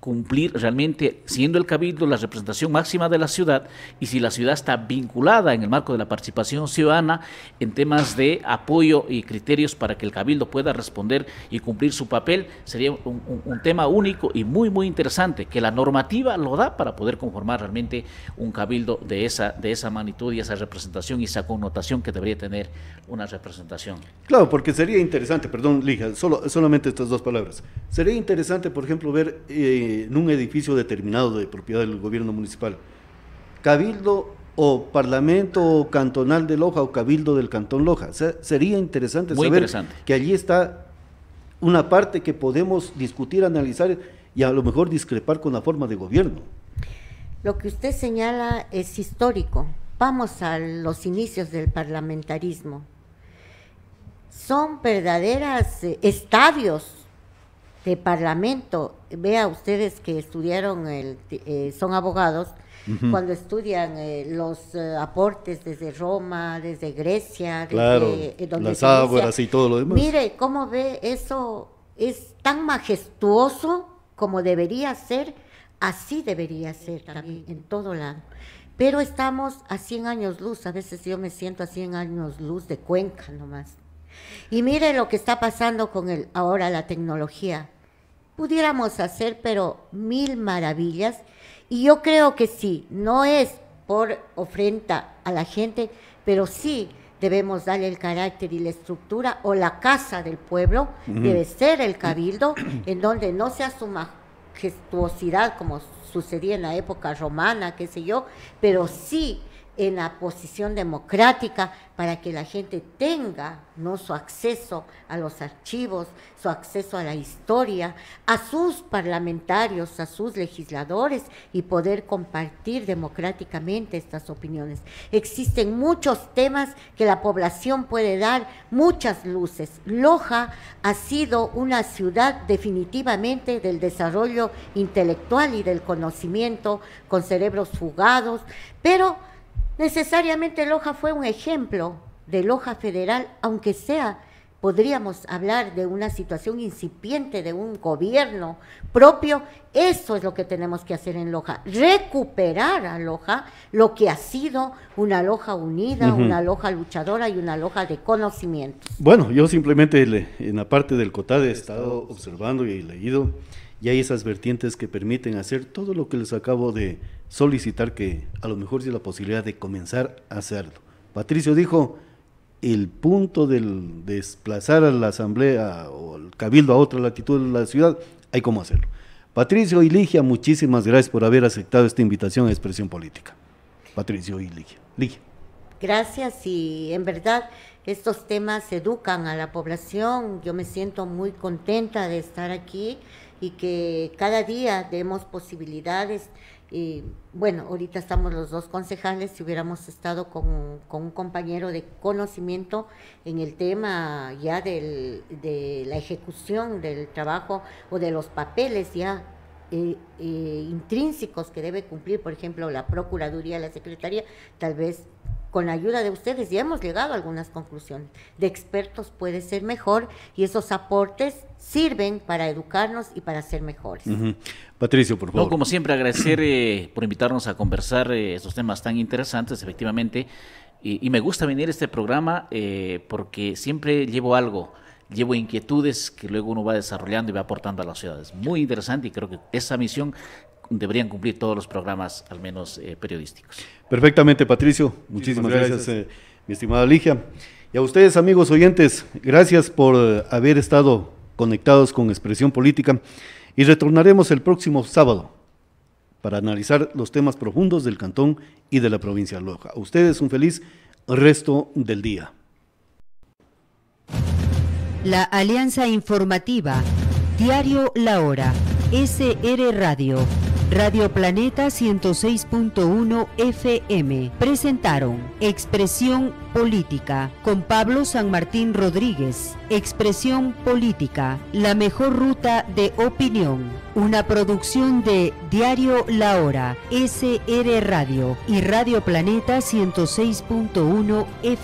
cumplir realmente, siendo el Cabildo la representación máxima de la ciudad, y si la ciudad está vinculada en el marco de la participación ciudadana en temas de apoyo y criterios para que el Cabildo pueda responder y cumplir su papel, sería un tema único y muy, muy interesante, que la normativa lo da para poder conformar realmente un Cabildo de esa magnitud y esa representación y esa connotación que debería tener una representación. Claro, porque sería interesante, perdón, Ligia, solamente estas dos palabras. Sería interesante, por ejemplo, ver en un edificio determinado de propiedad del gobierno municipal, Cabildo o Parlamento Cantonal de Loja o Cabildo del Cantón Loja. O sea, sería interesante muy saber interesante. Que allí está una parte que podemos discutir, analizar y a lo mejor discrepar con la forma de gobierno. Lo que usted señala es histórico. Vamos a los inicios del parlamentarismo. Son verdaderas estadios de parlamento. Vea ustedes que estudiaron, son abogados, cuando estudian los aportes desde Roma, desde Grecia, claro, desde donde las ágoras y todo lo demás. Mire cómo ve, eso es tan majestuoso como debería ser, así debería ser también en todo lado. Pero estamos a 100 años luz, a veces yo me siento a 100 años luz de Cuenca nomás. Y mire lo que está pasando con ahora la tecnología. Pudiéramos hacer, pero 1000 maravillas, y yo creo que sí, no es por ofrenda a la gente, pero sí debemos darle el carácter y la estructura, o la casa del pueblo, debe ser el Cabildo, en donde no sea su majestuosidad como sucedía en la época romana, qué sé yo, pero sí en la posición democrática para que la gente tenga, ¿no?, su acceso a los archivos, su acceso a la historia, a sus parlamentarios, a sus legisladores y poder compartir democráticamente estas opiniones. Existen muchos temas que la población puede dar, muchas luces. Loja ha sido una ciudad definitivamente del desarrollo intelectual y del conocimiento, con cerebros fugados, pero necesariamente Loja fue un ejemplo de Loja federal, aunque sea, podríamos hablar de una situación incipiente, de un gobierno propio. Eso es lo que tenemos que hacer en Loja, recuperar a Loja, lo que ha sido una Loja unida, una Loja luchadora y una Loja de conocimiento. Bueno, yo simplemente en la parte del COTAD he estado observando y he leído, y hay esas vertientes que permiten hacer todo lo que les acabo de solicitar, que a lo mejor sí la posibilidad de comenzar a hacerlo. Patricio dijo, el punto del desplazar a la asamblea o al cabildo a otra latitud de la ciudad, hay cómo hacerlo. Patricio y Ligia, muchísimas gracias por haber aceptado esta invitación a Expresión Política. Patricio y Ligia. Ligia. Gracias, y en verdad estos temas educan a la población. Yo me siento muy contenta de estar aquí y que cada día demos posibilidades. Bueno, ahorita estamos los dos concejales, si hubiéramos estado con un compañero de conocimiento en el tema ya de la ejecución del trabajo o de los papeles ya intrínsecos que debe cumplir, por ejemplo, la Procuraduría, la Secretaría, tal vez con la ayuda de ustedes ya hemos llegado a algunas conclusiones. De expertos puede ser mejor, y esos aportes sirven para educarnos y para ser mejores. Patricio, por favor. No, como siempre, agradecer por invitarnos a conversar estos temas tan interesantes, efectivamente. Y me gusta venir a este programa porque siempre llevo algo, llevo inquietudes que luego uno va desarrollando y va aportando a las ciudades. Muy interesante, y creo que esa misión deberían cumplir todos los programas, al menos periodísticos. Perfectamente, Patricio. Muchísimas gracias, mi estimada Ligia. Y a ustedes, amigos oyentes, gracias por haber estado conectados con Expresión Política, y retornaremos el próximo sábado para analizar los temas profundos del cantón y de la provincia de Loja. A ustedes un feliz resto del día. La Alianza Informativa, Diario La Hora, SR Radio, Radio Planeta 106.1 FM presentaron Expresión Política con Pablo San Martín Rodríguez. Expresión Política, la mejor ruta de opinión. Una producción de Diario La Hora, SR Radio y Radio Planeta 106.1 FM.